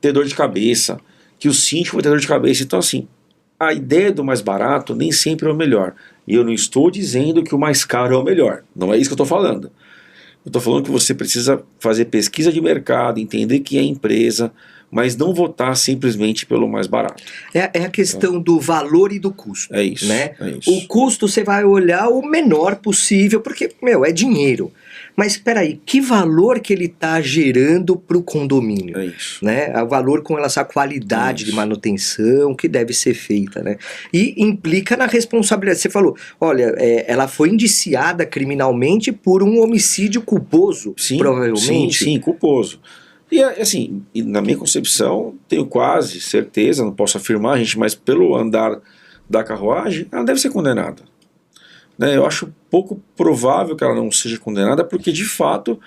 ter dor de cabeça, que o síndico vai ter dor de cabeça. Então assim, a ideia do mais barato nem sempre é o melhor. E eu não estou dizendo que o mais caro é o melhor, não é isso que eu estou falando. Eu estou falando que você precisa fazer pesquisa de mercado, entender quem é a empresa, mas não votar simplesmente pelo mais barato. É a questão do valor e do custo. É isso, né? é isso. O custo você vai olhar o menor possível, porque, é dinheiro. Mas espera aí, que valor que ele está gerando para o condomínio? É isso. Né? O valor com relação à qualidade de manutenção que deve ser feita. Né? E implica na responsabilidade. Você falou, olha, ela foi indiciada criminalmente por um homicídio culposo, sim, provavelmente. Sim, culposo. E assim, na minha concepção, tenho quase certeza, não posso afirmar, gente, mas pelo andar da carruagem, ela deve ser condenada. Né? Eu acho pouco provável que ela não seja condenada, porque de fato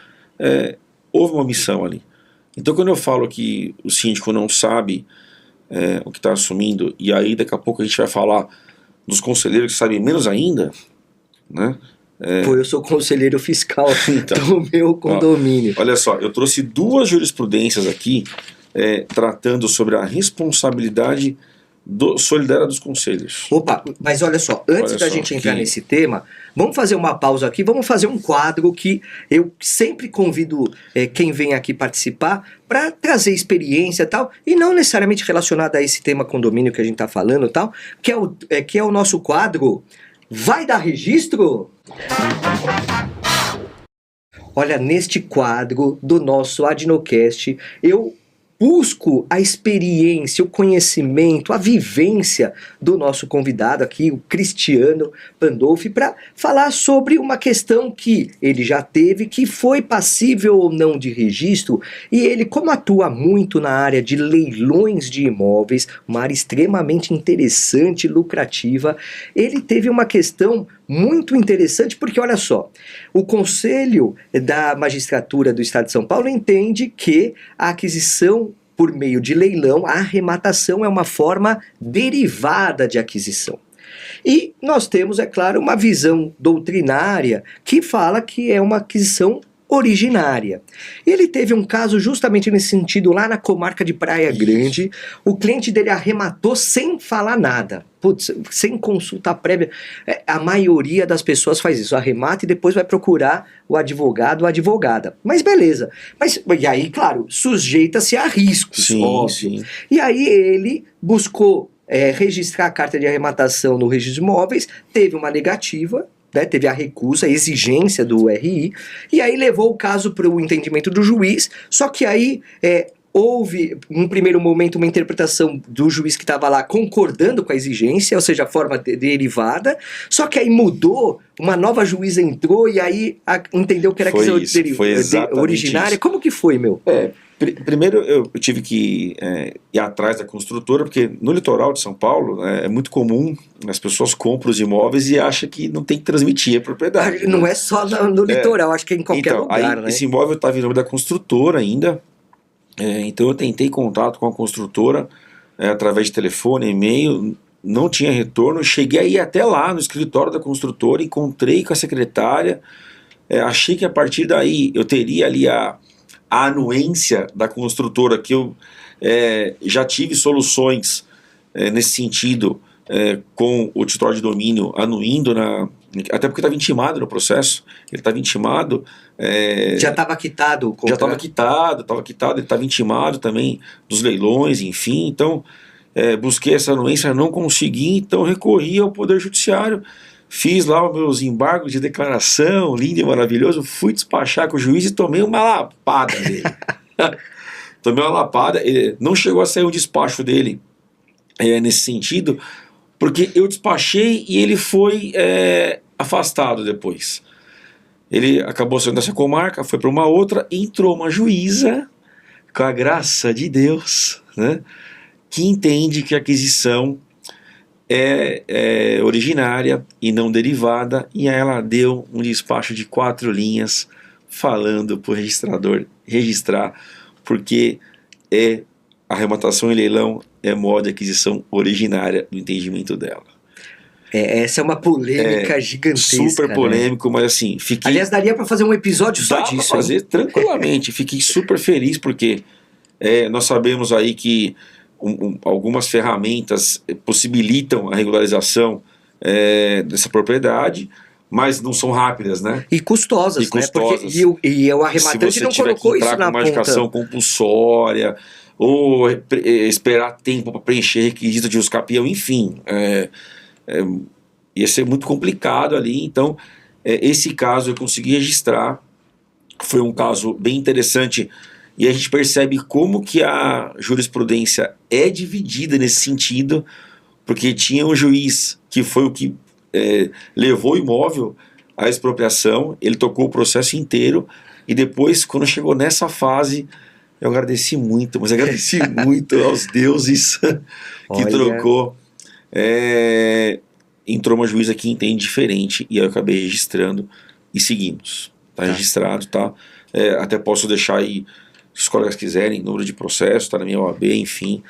houve uma omissão ali. Então quando eu falo que o síndico não sabe o que está assumindo, e aí daqui a pouco a gente vai falar dos conselheiros que sabem menos ainda, né? Pô, eu sou conselheiro fiscal do meu condomínio. Olha só, eu trouxe 2 jurisprudências aqui tratando sobre a responsabilidade solidária dos conselhos. Opa, mas olha só, antes da gente entrar nesse tema, vamos fazer uma pausa aqui, vamos fazer um quadro que eu sempre convido quem vem aqui participar para trazer experiência e tal, e não necessariamente relacionado a esse tema condomínio que a gente está falando e tal, que é o nosso quadro Vai Dar Registro? Olha, neste quadro do nosso Adnocast, eu busco a experiência, o conhecimento, a vivência do nosso convidado aqui, o Cristiano Pandolfi, para falar sobre uma questão que ele já teve, que foi passível ou não de registro, e ele, como atua muito na área de leilões de imóveis, uma área extremamente interessante e lucrativa, ele teve uma questão muito interessante, porque olha só, o Conselho da Magistratura do Estado de São Paulo entende que a aquisição por meio de leilão, a arrematação é uma forma derivada de aquisição. E nós temos, é claro, uma visão doutrinária que fala que é uma aquisição originária. Ele teve um caso justamente nesse sentido lá na comarca de Praia Grande. O cliente dele arrematou sem falar nada. Putz, sem consulta prévia. A maioria das pessoas faz isso, arremata e depois vai procurar o advogado ou a advogada. Mas beleza. E aí, claro, sujeita-se a riscos, sim, óbvio. Sim. E aí ele buscou registrar a carta de arrematação no registro de imóveis, teve uma negativa, né, teve a recusa, a exigência do RI, e aí levou o caso para o entendimento do juiz, só que aí houve, num primeiro momento, uma interpretação do juiz que estava lá concordando com a exigência, ou seja, a forma derivada, só que aí mudou, uma nova juíza entrou e aí entendeu que era originária. Isso. Como que foi, meu? Primeiro eu tive que ir atrás da construtora, porque no litoral de São Paulo é muito comum as pessoas compram os imóveis e acham que não tem que transmitir a propriedade. Não é só no litoral, acho que é em qualquer lugar, aí, né? Esse imóvel estava em nome da construtora ainda, então eu tentei contato com a construtora através de telefone, e-mail, não tinha retorno, cheguei a ir até lá no escritório da construtora, encontrei com a secretária, achei que a partir daí eu teria ali a anuência da construtora, que eu já tive soluções nesse sentido com o titular de domínio anuindo, até porque estava intimado no processo, ele estava intimado. Já estava quitado o contrato? Já estava quitado, ele estava intimado também dos leilões, enfim, então busquei essa anuência, não consegui, então recorri ao Poder Judiciário, fiz lá os meus embargos de declaração, lindo e maravilhoso, fui despachar com o juiz e tomei uma lapada dele. Tomei uma lapada, não chegou a sair um despacho dele nesse sentido, porque eu despachei e ele foi afastado depois. Ele acabou saindo dessa comarca, foi para uma outra, entrou uma juíza, com a graça de Deus, né, que entende que a aquisição é originária e não derivada, e aí ela deu um despacho de 4 linhas falando para o registrador registrar, porque arrematação e leilão é modo de aquisição originária no entendimento dela. Essa é uma polêmica gigantesca. Super polêmico, né? Mas assim, fiquei... Aliás, daria para fazer um episódio só disso. Dá para fazer tranquilamente, fiquei super feliz, porque nós sabemos aí que algumas ferramentas possibilitam a regularização dessa propriedade, mas não são rápidas, né? E custosas, né? Porque, e o arrematante não colocou isso na uma edificação compulsória, ou esperar tempo para preencher requisito de uso capião, enfim, ia ser muito complicado ali. Então, esse caso eu consegui registrar, foi um caso bem interessante. E a gente percebe como que a jurisprudência é dividida nesse sentido, porque tinha um juiz que foi o que levou o imóvel à expropriação, ele tocou o processo inteiro, e depois, quando chegou nessa fase, eu agradeci muito, mas agradeci muito aos deuses que trocou. Entrou uma juíza que entende diferente, e aí eu acabei registrando, e seguimos. Está registrado, tá? Até posso deixar aí, se os colegas quiserem, número de processo, está na minha OAB, enfim,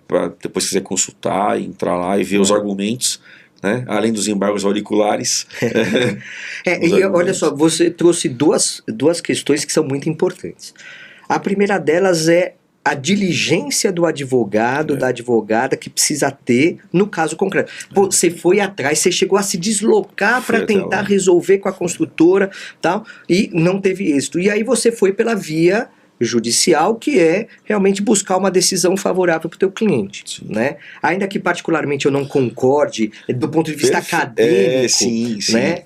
para depois quiser consultar, entrar lá e ver os argumentos, né? Além dos embargos auriculares. E olha só, você trouxe duas questões que são muito importantes. A primeira delas é a diligência do advogado, da advogada que precisa ter no caso concreto. Pô, você foi atrás, você chegou a se deslocar para tentar resolver com a construtora, tal, e não teve êxito. E aí você foi pela via judicial, que é realmente buscar uma decisão favorável para o teu cliente, né? Ainda que particularmente eu não concorde do ponto de vista acadêmico, né?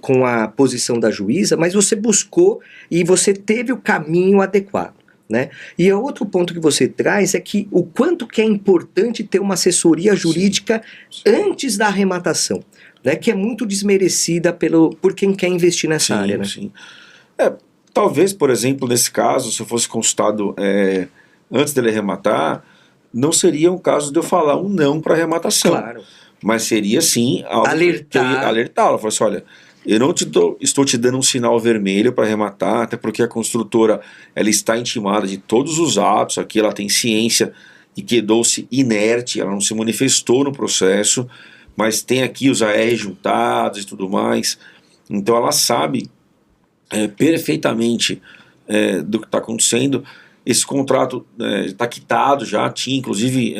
Com a posição da juíza, mas você buscou e você teve o caminho adequado, né? E o outro ponto que você traz é que o quanto que é importante ter uma assessoria jurídica antes da arrematação, né? Que é muito desmerecida por quem quer investir nessa área, né? Sim. Talvez, por exemplo, nesse caso, se eu fosse consultado antes dele arrematar, não seria um caso de eu falar um não para arrematação. Claro. Mas seria sim algo alertá-lo. Falar assim, olha, eu não estou te dando um sinal vermelho para arrematar, até porque a construtora ela está intimada de todos os atos, aqui ela tem ciência e quedou-se inerte, ela não se manifestou no processo, mas tem aqui os AR juntados e tudo mais. Então ela sabe perfeitamente do que está acontecendo. Esse contrato está quitado já, tinha inclusive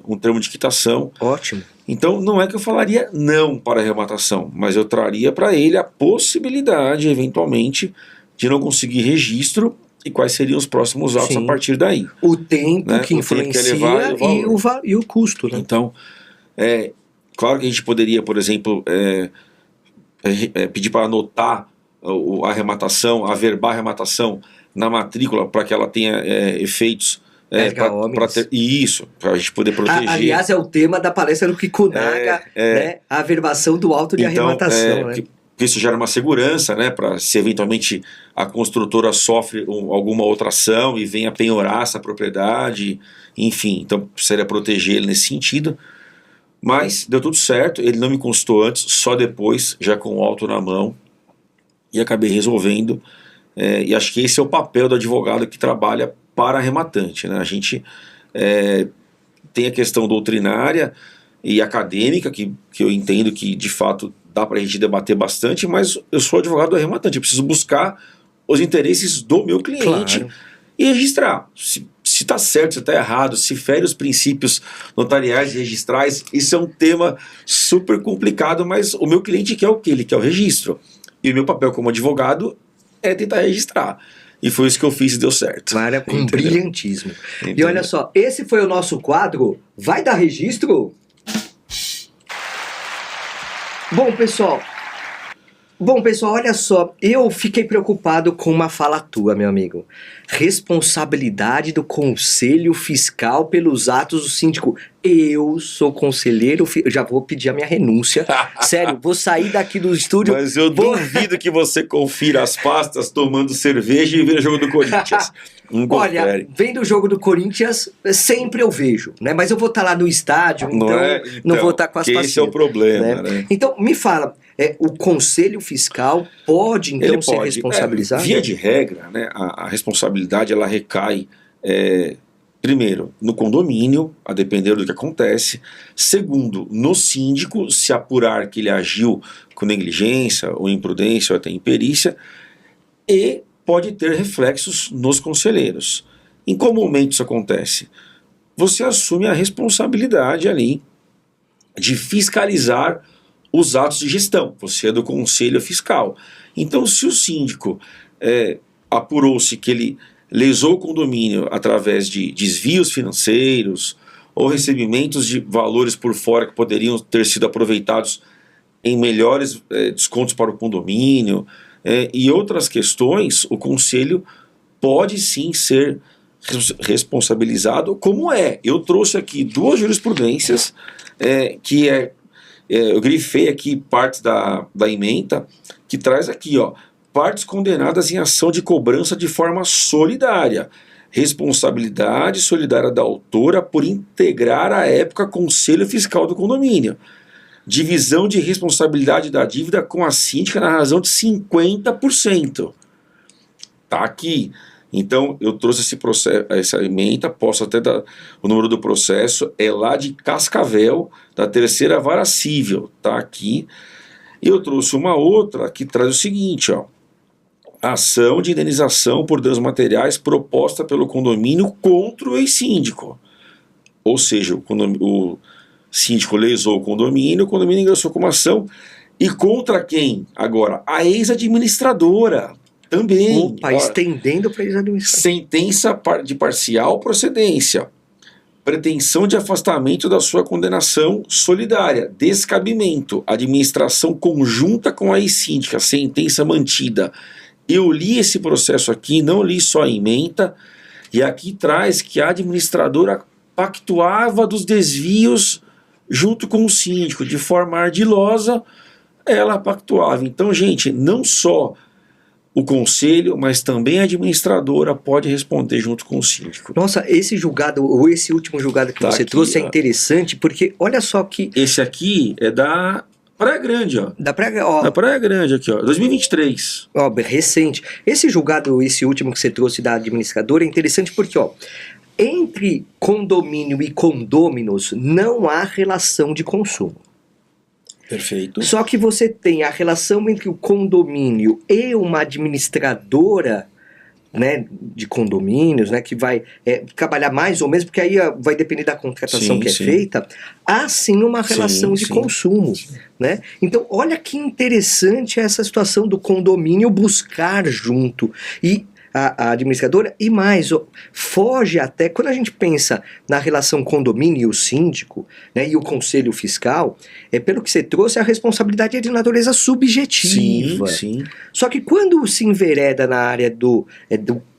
um termo de quitação. Ótimo. Então não é que eu falaria não para a arrematação, mas eu traria para ele a possibilidade, eventualmente, de não conseguir registro e quais seriam os próximos atos a partir daí. O tempo que influencia e o custo, né? Então, claro que a gente poderia, por exemplo, pedir para anotar a arrematação, averbar a arrematação na matrícula para que ela tenha efeitos isso, para a gente poder proteger. Aliás, é o tema da palestra do Kikunaga, né? A averbação do auto de arrematação. Né? Isso gera uma segurança, né? Para se eventualmente a construtora sofre alguma outra ação e venha penhorar essa propriedade, enfim, então precisaria proteger ele nesse sentido. Mas deu tudo certo, ele não me consultou antes, só depois, já com o auto na mão, e acabei resolvendo. E acho que esse é o papel do advogado que trabalha para arrematante, né? A gente tem a questão doutrinária e acadêmica, que eu entendo que de fato dá para a gente debater bastante, mas eu sou advogado do arrematante, eu preciso buscar os interesses do meu cliente e registrar. Se está certo, se está errado, se fere os princípios notariais e registrais, isso é um tema super complicado, mas o meu cliente quer o quê? Ele quer o registro. E o meu papel como advogado é tentar registrar. E foi isso que eu fiz e deu certo. Mária, com brilhantismo. E olha só, esse foi o nosso quadro Vai Dar Registro? Bom, pessoal, olha só, eu fiquei preocupado com uma fala tua, meu amigo. Responsabilidade do Conselho Fiscal pelos atos do síndico. Eu sou conselheiro, já vou pedir a minha renúncia. Sério, vou sair daqui do estúdio. Mas eu duvido que você confira as pastas tomando cerveja e vendo o jogo do Corinthians. Olha, vendo o jogo do Corinthians, sempre eu vejo, né? Mas eu vou estar lá no estádio, então não vou estar com as pastinhas. Esse é o problema, né? Então, me fala, o Conselho Fiscal pode, então, ser responsabilizado? Via de regra, né, a responsabilidade ela recai, primeiro, no condomínio, a depender do que acontece. Segundo, no síndico, se apurar que ele agiu com negligência, ou imprudência, ou até imperícia. E pode ter reflexos nos conselheiros. Em qual momento isso acontece? Você assume a responsabilidade ali de fiscalizar os atos de gestão. Você é do conselho fiscal. Então, se o síndico apurou-se que ele lesou o condomínio através de desvios financeiros ou recebimentos de valores por fora que poderiam ter sido aproveitados em melhores descontos para o condomínio, e outras questões, o conselho pode sim ser responsabilizado, como eu trouxe aqui duas jurisprudências, que eu grifei aqui partes da ementa, que traz aqui, partes condenadas em ação de cobrança de forma solidária, responsabilidade solidária da autora por integrar à época conselho fiscal do condomínio, divisão de responsabilidade da dívida com a síndica na razão de 50%. Tá aqui. Então, eu trouxe esse processo, essa ementa, posso até dar o número do processo, é lá de Cascavel, da terceira vara civil, tá aqui. E eu trouxe uma outra que traz o seguinte, ação de indenização por danos materiais proposta pelo condomínio contra o ex-síndico. Ou seja, o síndico lesou o condomínio ingressou com uma ação. E contra quem? Agora, a ex-administradora também. Opa, estendendo para ex-administradora. Sentença de parcial procedência. Pretensão de afastamento da sua condenação solidária. Descabimento. Administração conjunta com a ex-síndica. Sentença mantida. Eu li esse processo aqui, não li só a ementa, e aqui traz que a administradora pactuava dos desvios junto com o síndico, de forma ardilosa, ela pactuava. Então, gente, não só o conselho, mas também a administradora pode responder junto com o síndico. Nossa, esse julgado, ou esse último julgado que você aqui, trouxe é interessante, porque olha só que... Esse aqui é da Praia Grande, ó. Da Praia Grande aqui, ó, 2023. Ó, recente. Esse julgado, esse último que você trouxe da administradora é interessante porque, ó, entre condomínio e condôminos não há relação de consumo. Perfeito. Só que você tem a relação entre o condomínio e uma administradora, né, de condomínios, né, que vai trabalhar mais ou menos, porque aí vai depender da contratação que é feita, há sim uma relação de consumo. Né? Então, olha que interessante essa situação do condomínio buscar junto. E a administradora, e mais, foge até, quando a gente pensa na relação condomínio e o síndico, né, e o conselho fiscal, pelo que você trouxe, a responsabilidade é de natureza subjetiva. Sim. Só que quando se envereda na área do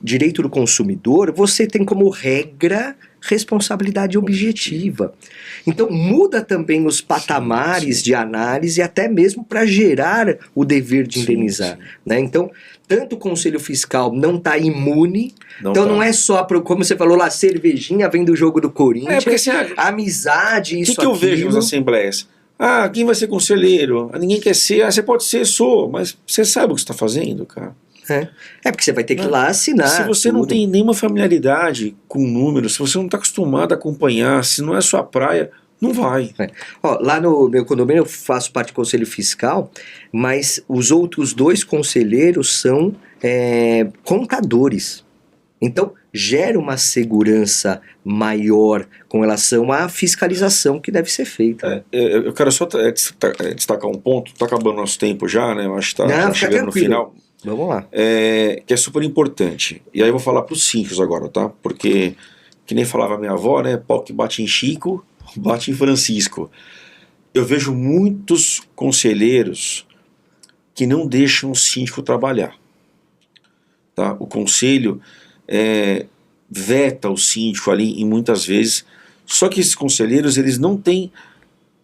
direito do consumidor, você tem como regra responsabilidade objetiva. Então muda também os patamares de análise, até mesmo para gerar o dever de indenizar. Né? Então, tanto o Conselho Fiscal não está imune, não é só, como você falou lá, cervejinha vem do jogo do Corinthians, porque, assim, amizade, isso que eu vejo nas assembleias? Quem vai ser conselheiro? Ninguém quer ser, você pode ser, mas você sabe o que você está fazendo, cara. Porque você vai ter que ir lá assinar. Se você não tem nenhuma familiaridade com números, se você não está acostumado a acompanhar, se não é sua praia, não vai. Lá no meu condomínio eu faço parte do conselho fiscal, mas os outros 2 conselheiros são contadores. Então gera uma segurança maior com relação à fiscalização que deve ser feita. Eu quero só destacar um ponto, está acabando nosso tempo já, né? Eu acho que está chegando no final. Vamos lá. Que é super importante. E aí eu vou falar para os síndicos agora, tá? Porque, que nem falava minha avó, né? Pau que bate em Chico, bate em Francisco. Eu vejo muitos conselheiros que não deixam o síndico trabalhar. Tá? O conselho veta o síndico ali, e muitas vezes. Só que esses conselheiros, eles não têm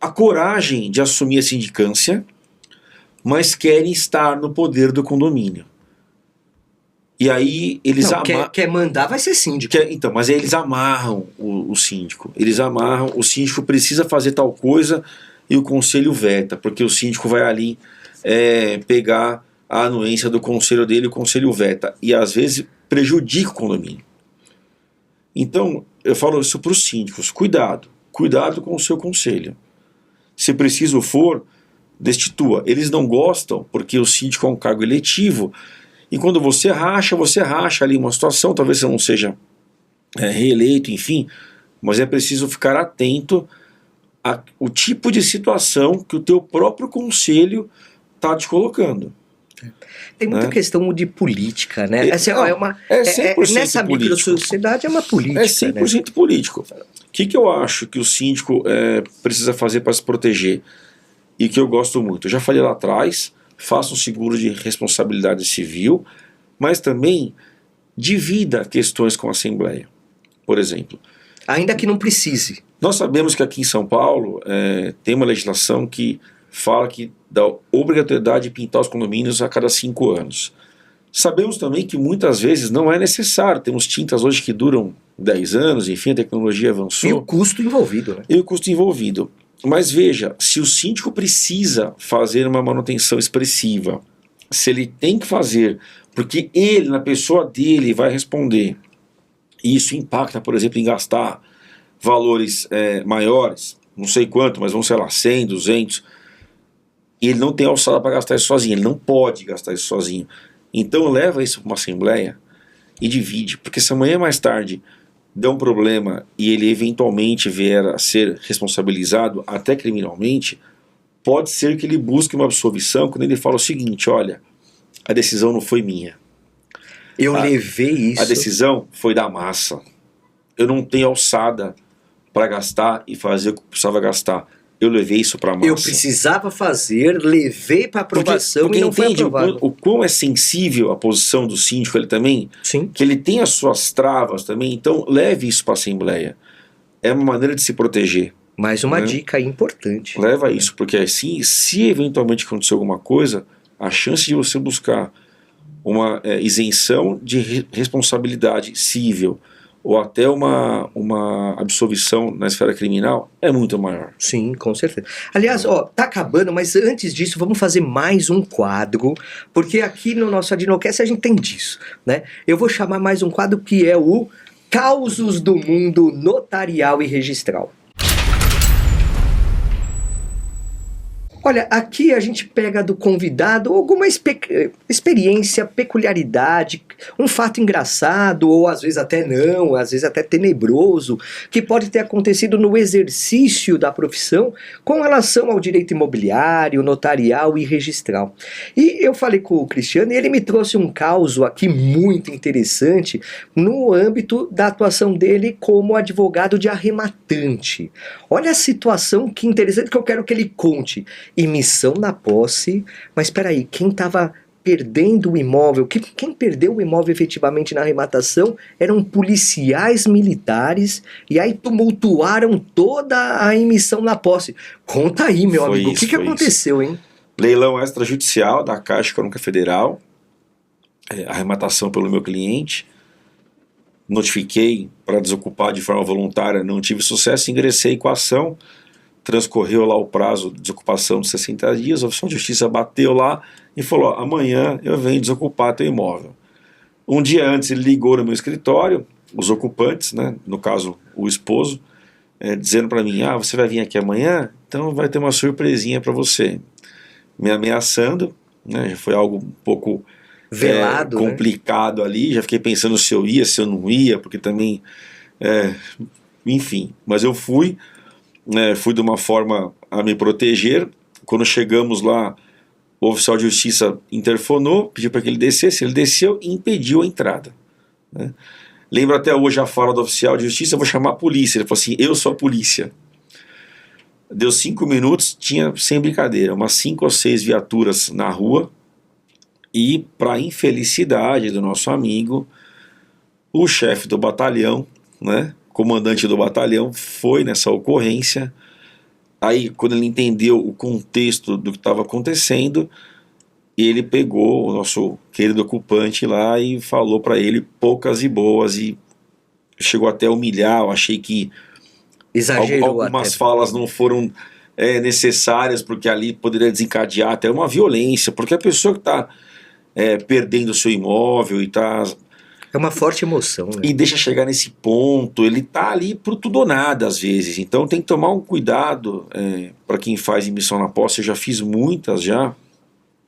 a coragem de assumir a sindicância, mas querem estar no poder do condomínio. E aí eles quer mandar, vai ser síndico. Então, mas aí eles amarram o síndico. Eles amarram, o síndico precisa fazer tal coisa e o conselho veta, porque o síndico vai ali pegar a anuência do conselho dele e o conselho veta. E às vezes prejudica o condomínio. Então, eu falo isso para os síndicos. Cuidado com o seu conselho. Se preciso for, destitua. Eles não gostam porque o síndico é um cargo eletivo e quando você racha ali uma situação, talvez você não seja reeleito, enfim, mas é preciso ficar atento ao tipo de situação que o teu próprio conselho está te colocando. Tem muita questão de política, né? Nessa microsociedade é uma política. É 100% político. O que eu acho que o síndico precisa fazer para se proteger? E que eu gosto muito. Eu já falei lá atrás, faça um seguro de responsabilidade civil, mas também divida questões com a Assembleia. Por exemplo. Ainda que não precise. Nós sabemos que aqui em São Paulo tem uma legislação que fala que dá obrigatoriedade de pintar os condomínios a cada 5 anos. Sabemos também que muitas vezes não é necessário. Temos tintas hoje que duram 10 anos, enfim, a tecnologia avançou. E o custo envolvido. Né? Mas veja, se o síndico precisa fazer uma manutenção expressiva, se ele tem que fazer, porque ele, na pessoa dele, vai responder, e isso impacta, por exemplo, em gastar valores maiores, não sei quanto, mas vamos, sei lá, 100, 200, e ele não tem alçada para gastar isso sozinho, ele não pode gastar isso sozinho. Então leva isso para uma assembleia e divide, porque se amanhã mais tarde der um problema e ele eventualmente vier a ser responsabilizado até criminalmente, pode ser que ele busque uma absolvição quando ele fala o seguinte: olha, a decisão não foi minha. Eu levei isso. A decisão foi da massa. Eu não tenho alçada para gastar e fazer o que eu precisava gastar. Eu levei isso para a massa. Eu precisava fazer, levei para aprovação porque e não foi entende aprovado. o quão é sensível a posição do síndico ele também? Sim. Que ele tem as suas travas também, então leve isso para a Assembleia. É uma maneira de se proteger. Mais uma dica importante. Leva isso, porque assim, se eventualmente acontecer alguma coisa, a chance de você buscar uma isenção de responsabilidade civil ou até uma absolvição na esfera criminal é muito maior. Sim, com certeza. Aliás, tá acabando, mas antes disso, vamos fazer mais um quadro, porque aqui no nosso Adinocast a gente tem disso, né? Eu vou chamar mais um quadro que é o Causos do Mundo Notarial e Registral. Olha, aqui a gente pega do convidado alguma experiência, peculiaridade, um fato engraçado, ou às vezes até não, às vezes até tenebroso, que pode ter acontecido no exercício da profissão com relação ao direito imobiliário, notarial e registral. E eu falei com o Cristiano e ele me trouxe um caso aqui muito interessante no âmbito da atuação dele como advogado de arrematante. Olha a situação que interessante que eu quero que ele conte. Emissão na posse, mas espera aí, quem estava perdendo o imóvel, quem perdeu o imóvel efetivamente na arrematação eram policiais militares e aí tumultuaram toda a emissão na posse. Conta aí, meu amigo, o que aconteceu, hein? Leilão extrajudicial da Caixa Econômica Federal, arrematação pelo meu cliente, notifiquei para desocupar de forma voluntária, não tive sucesso, ingressei com a ação. Transcorreu lá o prazo de desocupação de 60 dias, a oficial de justiça bateu lá e falou: amanhã eu venho desocupar teu imóvel. Um dia antes ele ligou no meu escritório, os ocupantes, né, no caso o esposo, dizendo para mim: você vai vir aqui amanhã? Então vai ter uma surpresinha para você. Me ameaçando, né, já foi algo um pouco velado, complicado, né? Ali, já fiquei pensando se eu ia, se eu não ia, porque também, enfim, mas eu fui. Fui de uma forma a me proteger. Quando chegamos lá, o oficial de justiça interfonou, pediu para que ele descesse, ele desceu e impediu a entrada, né? Lembro até hoje a fala do oficial de justiça: eu vou chamar a polícia. Ele falou assim: eu sou a polícia. Deu 5 minutos, tinha, sem brincadeira, umas 5 ou 6 viaturas na rua, e para infelicidade do nosso amigo, o chefe do batalhão, né, comandante do batalhão, foi nessa ocorrência. Aí, quando ele entendeu o contexto do que estava acontecendo, ele pegou o nosso querido ocupante lá e falou para ele poucas e boas, e chegou até a humilhar. Eu achei que exagerou, algumas até falas não foram necessárias, porque ali poderia desencadear até uma violência, porque a pessoa que está perdendo o seu imóvel e está... É uma forte emoção, né? E deixa chegar nesse ponto, ele tá ali pro tudo ou nada às vezes. Então tem que tomar um cuidado para quem faz emissão na posse. Eu já fiz muitas já,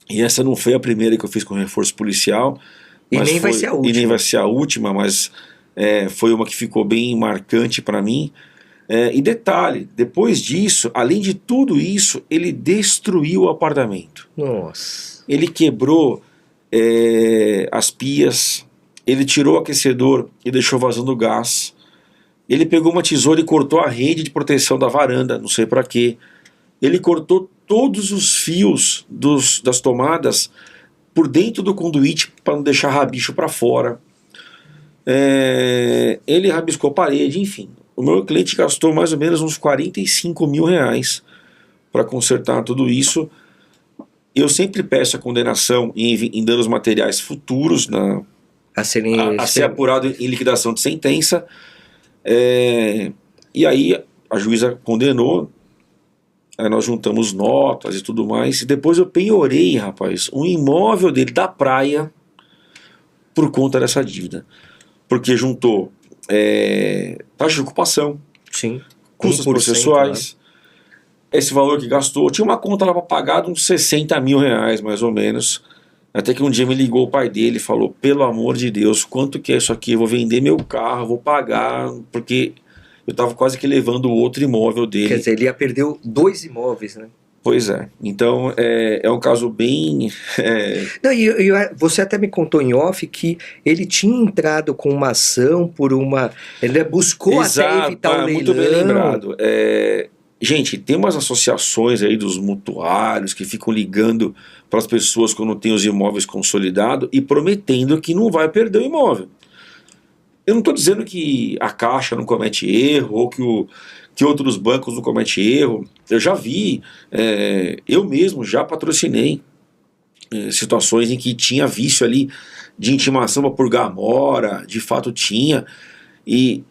e essa não foi a primeira que eu fiz com reforço policial. E nem vai ser a última. E nem vai ser a última, mas foi uma que ficou bem marcante para mim. E detalhe, depois disso, além de tudo isso, ele destruiu o apartamento. Nossa. Ele quebrou as pias. Ele tirou o aquecedor e deixou vazando gás. Ele pegou uma tesoura e cortou a rede de proteção da varanda, não sei para quê. Ele cortou todos os fios das tomadas por dentro do conduíte para não deixar rabicho para fora. Ele rabiscou a parede, enfim. O meu cliente gastou mais ou menos uns 45 mil reais para consertar tudo isso. Eu sempre peço a condenação em danos materiais futuros a ser apurado em liquidação de sentença. E aí a juíza condenou, aí nós juntamos notas e tudo mais, e depois eu penhorei, rapaz, um imóvel dele da praia por conta dessa dívida, porque juntou taxa de ocupação, sim, custos processuais, esse valor que gastou, tinha uma conta lá para pagar de uns 60 mil reais mais ou menos, Até que um dia me ligou o pai dele e falou, pelo amor de Deus, quanto que é isso aqui? Eu vou vender meu carro, vou pagar, porque eu estava quase que levando o outro imóvel dele. Quer dizer, ele ia perder 2 imóveis, né? Pois é. Então, é um caso bem... Não, você até me contou em off que ele tinha entrado com uma ação por uma... Ele buscou até evitar o leilão. Muito bem lembrado. Gente, tem umas associações aí dos mutuários que ficam ligando para as pessoas quando tem os imóveis consolidados e prometendo que não vai perder o imóvel. Eu não estou dizendo que a Caixa não comete erro ou que outros bancos não cometem erro. Eu já vi, eu mesmo já patrocinei situações em que tinha vício ali de intimação para purgar a mora, de fato tinha, e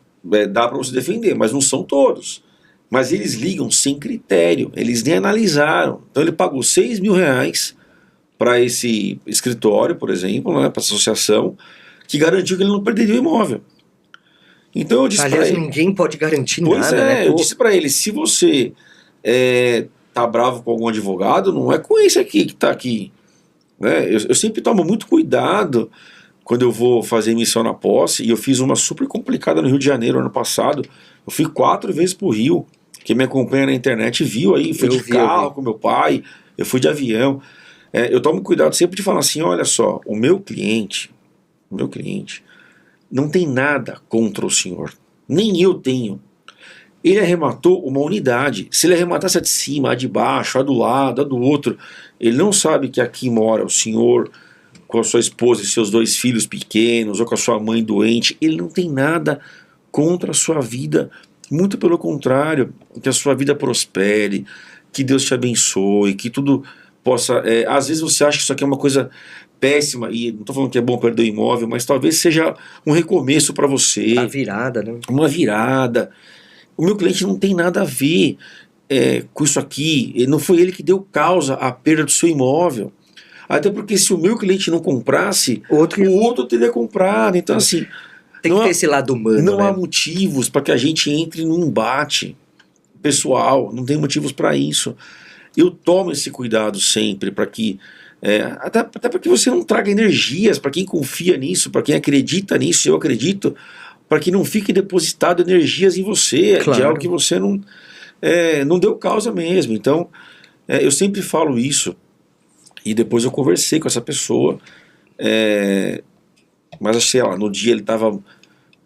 dá para você defender, mas não são todos. Mas eles ligam sem critério, eles nem analisaram. Então ele pagou R$6.000 para esse escritório, por exemplo, né, para essa associação, que garantiu que ele não perderia o imóvel. Então eu disse para ele... ninguém pode garantir nada, né? Eu disse para ele, se você tá bravo com algum advogado, não é com esse aqui que tá aqui. Né? Eu sempre tomo muito cuidado quando eu vou fazer emissão na posse, e eu fiz uma super complicada no Rio de Janeiro ano passado. Eu fui 4 vezes pro Rio. Quem me acompanha na internet viu aí, fui de carro com meu pai, eu fui de avião. Eu tomo cuidado sempre de falar assim, olha só, o meu cliente não tem nada contra o senhor, nem eu tenho. Ele arrematou uma unidade. Se ele arrematasse a de cima, a de baixo, a do lado, a do outro, ele não sabe que aqui mora o senhor com a sua esposa e seus 2 filhos pequenos, ou com a sua mãe doente. Ele não tem nada contra a sua vida, muito pelo contrário, que a sua vida prospere, que Deus te abençoe, que tudo possa... às vezes você acha que isso aqui é uma coisa péssima, e não estou falando que é bom perder o imóvel, mas talvez seja um recomeço para você. A virada, né? Uma virada. O meu cliente não tem nada a ver com isso aqui, não foi ele que deu causa à perda do seu imóvel. Até porque se o meu cliente não comprasse, o outro teria comprado. Então assim... Tem que ter esse lado humano, não há né? motivos para que a gente entre num embate pessoal, não tem motivos para isso. Eu tomo esse cuidado sempre para que, até para que você não traga energias, para quem confia nisso, para quem acredita nisso, eu acredito, para que não fique depositado energias em você, claro, de algo que você não deu causa mesmo. Então, eu sempre falo isso, e depois eu conversei com essa pessoa, mas sei lá, no dia ele estava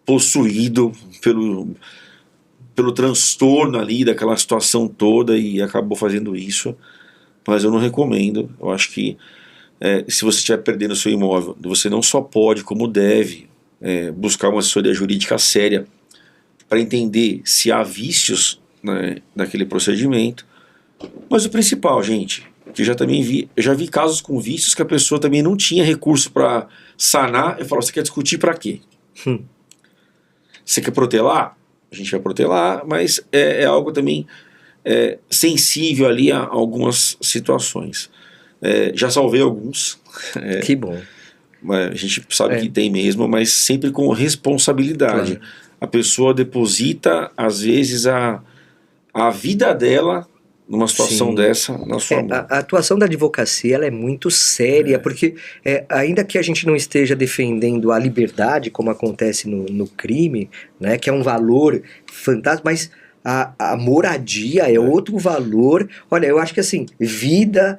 possuído pelo transtorno ali daquela situação toda e acabou fazendo isso. Mas eu não recomendo. Eu acho que se você estiver perdendo o seu imóvel, você não só pode, como deve buscar uma assessoria jurídica séria para entender se há vícios, né, naquele procedimento. Mas o principal, gente, que eu já vi casos com vícios que a pessoa também não tinha recurso para sanar. Eu falo, você quer discutir para quê? Você quer protelar? A gente vai protelar, mas é algo também sensível ali a algumas situações. Já salvei alguns. Que bom. A gente sabe que tem mesmo, mas sempre com responsabilidade. Claro. A pessoa deposita, às vezes, a vida dela numa situação dessa na sua mão. A atuação da advocacia ela é muito séria, porque ainda que a gente não esteja defendendo a liberdade, como acontece no crime, né, que é um valor fantástico, mas a moradia é outro valor. Olha, eu acho que assim, vida,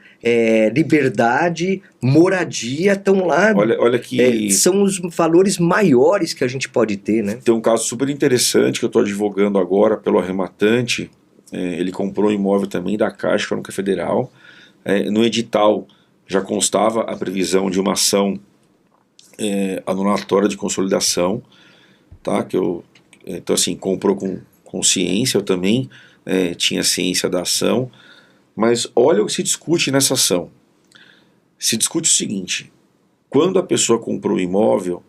liberdade, moradia estão lá. Olha que são os valores maiores que a gente pode ter, né? Tem um caso super interessante que eu estou advogando agora pelo arrematante. Ele comprou um imóvel também da Caixa Econômica Federal. No edital já constava a previsão de uma ação anulatória de consolidação, tá? Então assim, comprou com ciência, eu também tinha ciência da ação, mas olha o que se discute nessa ação. Se discute o seguinte: quando a pessoa comprou o imóvel,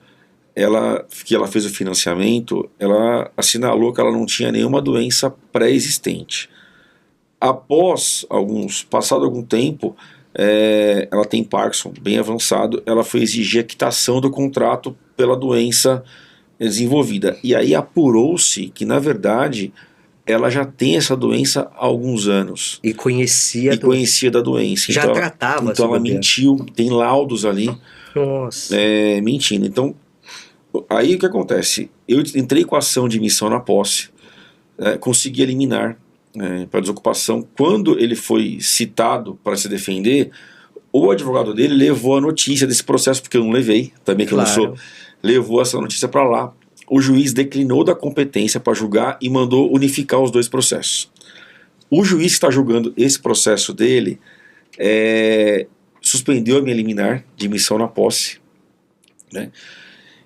que ela fez o financiamento, ela assinalou que ela não tinha nenhuma doença pré-existente. Passado algum tempo, ela tem Parkinson bem avançado, ela foi exigir a quitação do contrato pela doença desenvolvida. E aí apurou-se que, na verdade, ela já tem essa doença há alguns anos. E conhecia da doença. Já então, tratava. Então ela mentiu, tem laudos ali. Nossa. Mentindo. Então, aí o que acontece? Eu entrei com a ação de missão na posse, consegui eliminar para desocupação. Quando ele foi citado para se defender, o advogado dele levou a notícia desse processo, porque eu não levei, também que eu não sou, levou essa notícia para lá. O juiz declinou da competência para julgar e mandou unificar os dois processos. O juiz que está julgando esse processo dele suspendeu a minha liminar de missão na posse, né?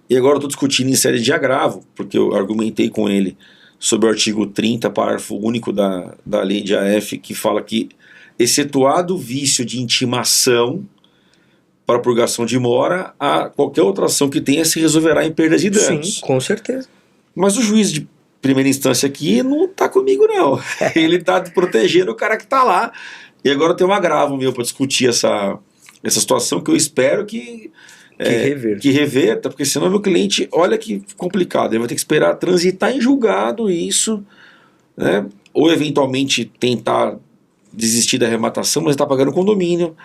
E agora eu estou discutindo em série de agravo, porque eu argumentei com ele sobre o artigo 30, parágrafo único da lei de AF, que fala que, excetuado o vício de intimação para purgação de mora, a qualquer outra ação que tenha se resolverá em perdas de danos. Sim, com certeza. Mas o juiz de primeira instância aqui não está comigo, não. Ele está protegendo o cara que está lá. E agora tem um agravo meu para discutir essa situação, que eu espero que reverta, porque senão meu cliente, olha que complicado, ele vai ter que esperar transitar em julgado isso, né? Ou eventualmente tentar desistir da arrematação, mas está pagando condomínio,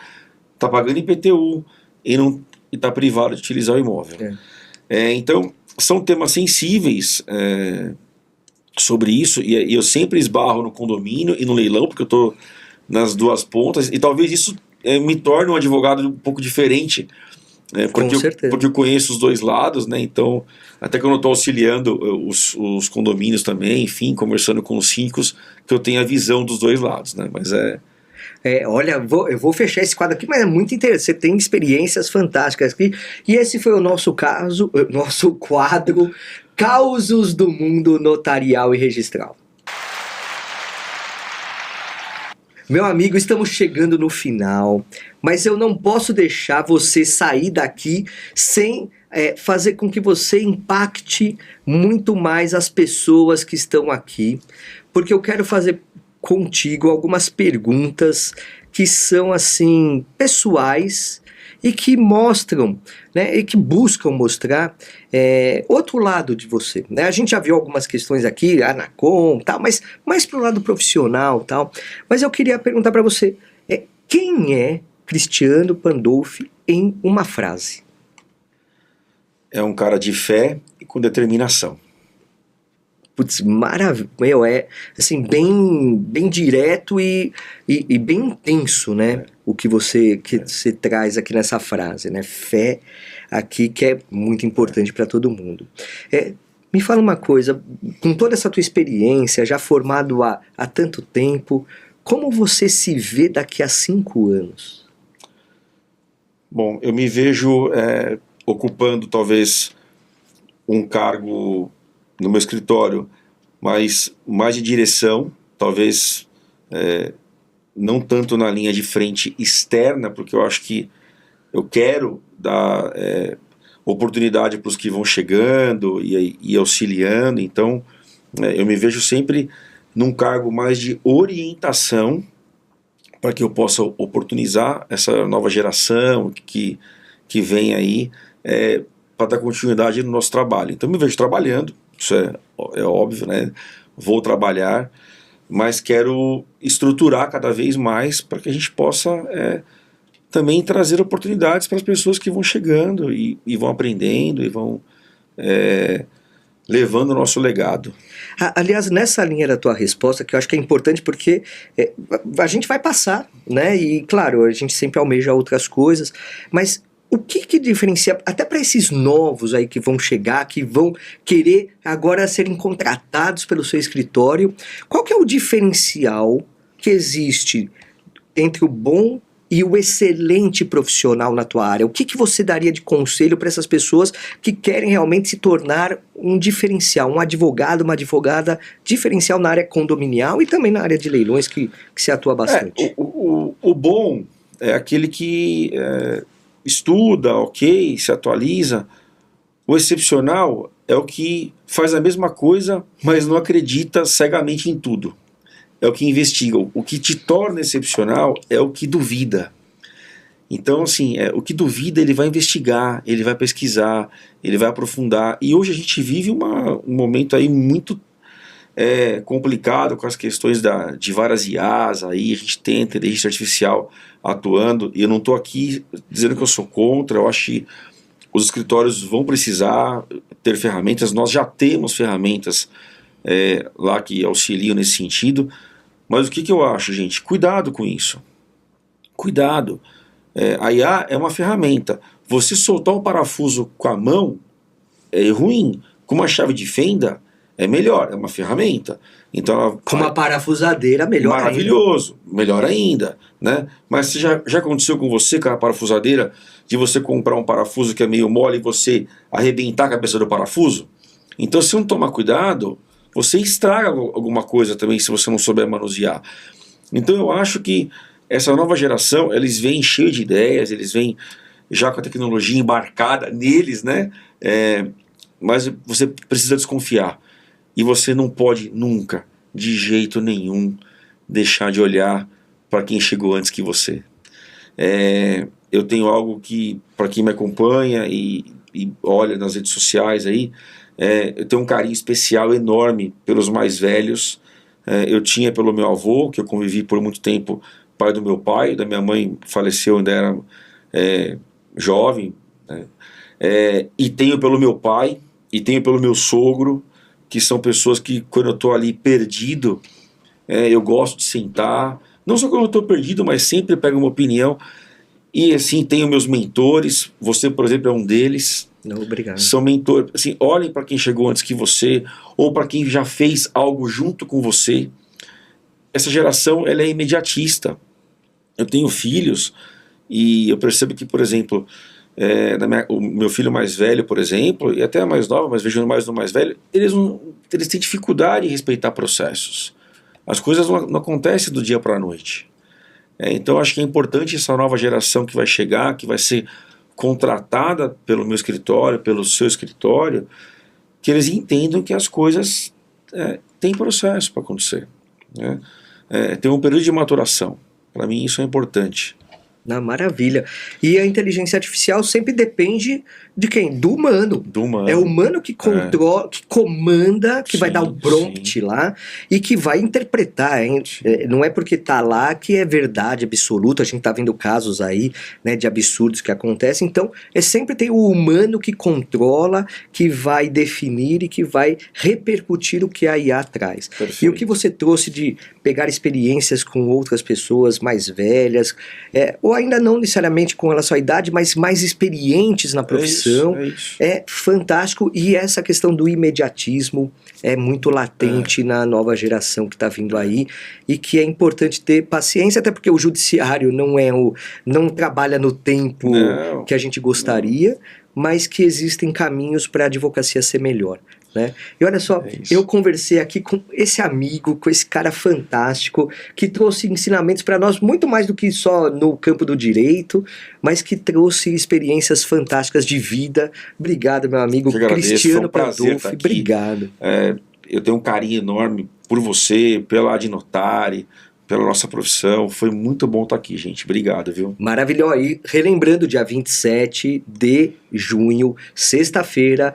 está pagando IPTU e está privado de utilizar o imóvel. Então, são temas sensíveis sobre isso, e eu sempre esbarro no condomínio e no leilão, porque eu estou nas duas pontas, e talvez isso me torne um advogado um pouco diferente, porque eu conheço os dois lados, né? Então, até que eu não estou auxiliando os condomínios também, enfim, conversando com os síndicos, que eu tenho a visão dos dois lados, né? Mas olha, eu vou fechar esse quadro aqui, mas é muito interessante, você tem experiências fantásticas aqui, e esse foi o nosso quadro Causos do Mundo Notarial e Registral. Meu amigo, estamos chegando no final, mas eu não posso deixar você sair daqui sem fazer com que você impacte muito mais as pessoas que estão aqui, porque eu quero fazer contigo algumas perguntas que são assim pessoais e que mostram, né, e que buscam mostrar outro lado de você, né? A gente já viu algumas questões aqui, Anacom, tal, mas mais pro lado profissional, tal. Mas eu queria perguntar para você, quem é Cristiano Pandolfi em uma frase? É um cara de fé e com determinação. Putz, maravilha, assim, bem direto e bem intenso, né? O que você traz aqui nessa frase, né? Fé aqui, que é muito importante para todo mundo. Me fala uma coisa, com toda essa tua experiência, já formado há tanto tempo, como você se vê daqui a 5 anos? Bom, eu me vejo ocupando talvez um cargo no meu escritório, mas mais de direção, talvez não tanto na linha de frente externa, porque eu acho que eu quero dar oportunidade para os que vão chegando e auxiliando. Então eu me vejo sempre num cargo mais de orientação, para que eu possa oportunizar essa nova geração que vem aí, para dar continuidade no nosso trabalho. Então me vejo trabalhando, isso é óbvio, né? Vou trabalhar, mas quero estruturar cada vez mais para que a gente possa também trazer oportunidades para as pessoas que vão chegando e vão aprendendo e vão levando o nosso legado. Aliás, nessa linha da tua resposta, que eu acho que é importante porque a gente vai passar, né? E claro, a gente sempre almeja outras coisas, mas o que diferencia, até para esses novos aí que vão chegar, que vão querer agora serem contratados pelo seu escritório, qual que é o diferencial que existe entre o bom e o excelente profissional na tua área? O que você daria de conselho para essas pessoas que querem realmente se tornar um diferencial, um advogado, uma advogada diferencial na área condominial e também na área de leilões, que se atua bastante? O bom é aquele que estuda, ok, se atualiza. O excepcional é o que faz a mesma coisa, mas não acredita cegamente em tudo. É o que investiga. O que te torna excepcional é o que duvida. Então, assim, o que duvida, ele vai investigar, ele vai pesquisar, ele vai aprofundar. E hoje a gente vive um momento aí muito é complicado com as questões de várias IAs, aí a gente tem a inteligência artificial atuando, e eu não estou aqui dizendo que eu sou contra, eu acho que os escritórios vão precisar ter ferramentas, nós já temos ferramentas lá que auxiliam nesse sentido, mas o que eu acho, gente? Cuidado com isso. Cuidado. A IA é uma ferramenta. Você soltar um parafuso com a mão é ruim. Com uma chave de fenda é melhor, é uma ferramenta. Então ela com uma parafusadeira, melhor maravilhoso, ainda. Melhor ainda, né? Mas já aconteceu com você, com a parafusadeira, de você comprar um parafuso que é meio mole e você arrebentar a cabeça do parafuso? Então, se não tomar cuidado, você estraga alguma coisa também, se você não souber manusear. Então, eu acho que essa nova geração, eles vêm cheios de ideias, eles vêm já com a tecnologia embarcada neles, né? Mas você precisa desconfiar. E você não pode nunca, de jeito nenhum, deixar de olhar para quem chegou antes que você. Eu tenho algo que, para quem me acompanha e olha nas redes sociais aí, eu tenho um carinho especial enorme pelos mais velhos. Eu tinha pelo meu avô, que eu convivi por muito tempo, pai do meu pai, da minha mãe faleceu, ainda era jovem, né? E tenho pelo meu pai, e tenho pelo meu sogro, que são pessoas que, quando eu estou ali perdido, eu gosto de sentar, não só quando eu estou perdido, mas sempre pego uma opinião. E assim, tenho meus mentores, você, por exemplo, é um deles. Não, obrigado. São mentores, assim, olhem para quem chegou antes que você, ou para quem já fez algo junto com você. Essa geração, ela é imediatista. Eu tenho filhos, e eu percebo que, por exemplo, o meu filho mais velho, por exemplo, e até a mais nova, mas vejo mais no mais velho, eles têm dificuldade em respeitar processos. As coisas não acontecem do dia para a noite. Então acho que é importante essa nova geração que vai chegar, que vai ser contratada pelo meu escritório, pelo seu escritório, que eles entendam que as coisas têm processo para acontecer, né? Tem um período de maturação. Para mim isso é importante. Maravilha. E a inteligência artificial sempre depende de quem? Do humano. Do humano. É o humano que controla, que comanda, que vai dar o prompt lá e que vai interpretar. Hein? Não é porque tá lá que é verdade absoluta. A gente tá vendo casos aí, né, de absurdos que acontecem. Então, sempre tem o humano que controla, que vai definir e que vai repercutir o que a IA traz. Perfeito. E o que você trouxe de pegar experiências com outras pessoas mais velhas, ou ainda não necessariamente com relação à idade, mas mais experientes na profissão, é fantástico. E essa questão do imediatismo é muito latente na nova geração que está vindo aí, e que é importante ter paciência, até porque o judiciário não trabalha no tempo que a gente gostaria, mas que existem caminhos para a advocacia ser melhor, né? E olha só, eu conversei aqui com esse amigo, com esse cara fantástico, que trouxe ensinamentos para nós, muito mais do que só no campo do direito, mas que trouxe experiências fantásticas de vida. Obrigado, meu amigo Cristiano Pandolfi, obrigado. Eu tenho um carinho enorme por você, pela Adnotari, pela nossa profissão. Foi muito bom estar aqui, gente. Obrigado, viu? Maravilhoso. E relembrando, dia 27 de junho, sexta-feira,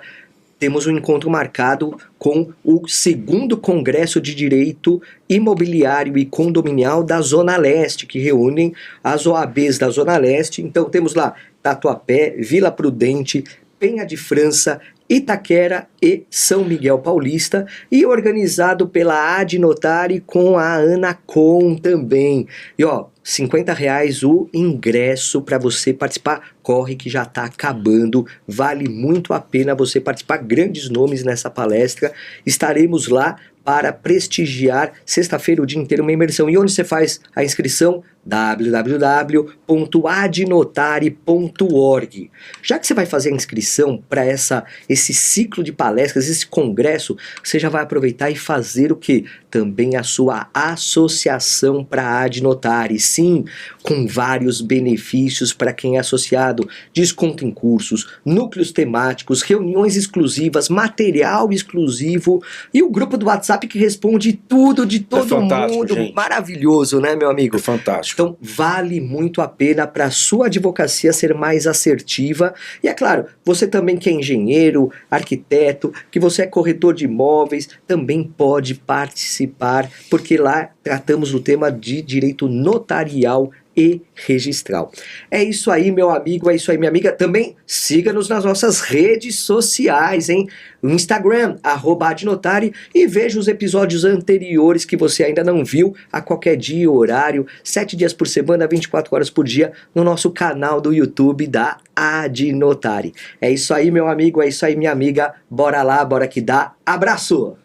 temos um encontro marcado com o 2º Congresso de Direito Imobiliário e Condominial da Zona Leste, que reúnem as OABs da Zona Leste. Então temos lá Tatuapé, Vila Prudente, Penha de França, Itaquera e São Miguel Paulista, e organizado pela Adnotari com a Anacom também. E ó, R$50 o ingresso para você participar. Corre que já está acabando, vale muito a pena você participar. Grandes nomes nessa palestra. Estaremos lá para prestigiar sexta-feira o dia inteiro uma imersão. E onde você faz a inscrição? www.adnotari.org. Já que você vai fazer a inscrição para esse ciclo de palestras, esse congresso, você já vai aproveitar e fazer o quê? Também a sua associação para a Adnotari. Sim, com vários benefícios para quem é associado. Desconto em cursos, núcleos temáticos, reuniões exclusivas, material exclusivo e o grupo do WhatsApp que responde tudo de todo mundo. Gente. Maravilhoso, né, meu amigo? É fantástico. Então, vale muito a pena para a sua advocacia ser mais assertiva. E é claro, você também que é engenheiro, arquiteto, que você é corretor de imóveis, também pode participar, porque lá tratamos do tema de direito notarial e registral. É isso aí, meu amigo, é isso aí, minha amiga. Também siga-nos nas nossas redes sociais, hein? No Instagram, @adnotari, e veja os episódios anteriores que você ainda não viu, a qualquer dia e horário, 7 dias por semana, 24 horas por dia, no nosso canal do YouTube da Adnotari. É isso aí, meu amigo, é isso aí, minha amiga. Bora lá, bora que dá. Abraço!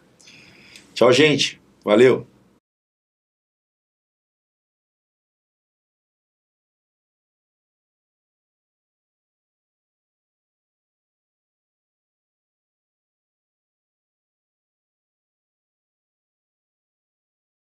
Tchau, gente. Valeu.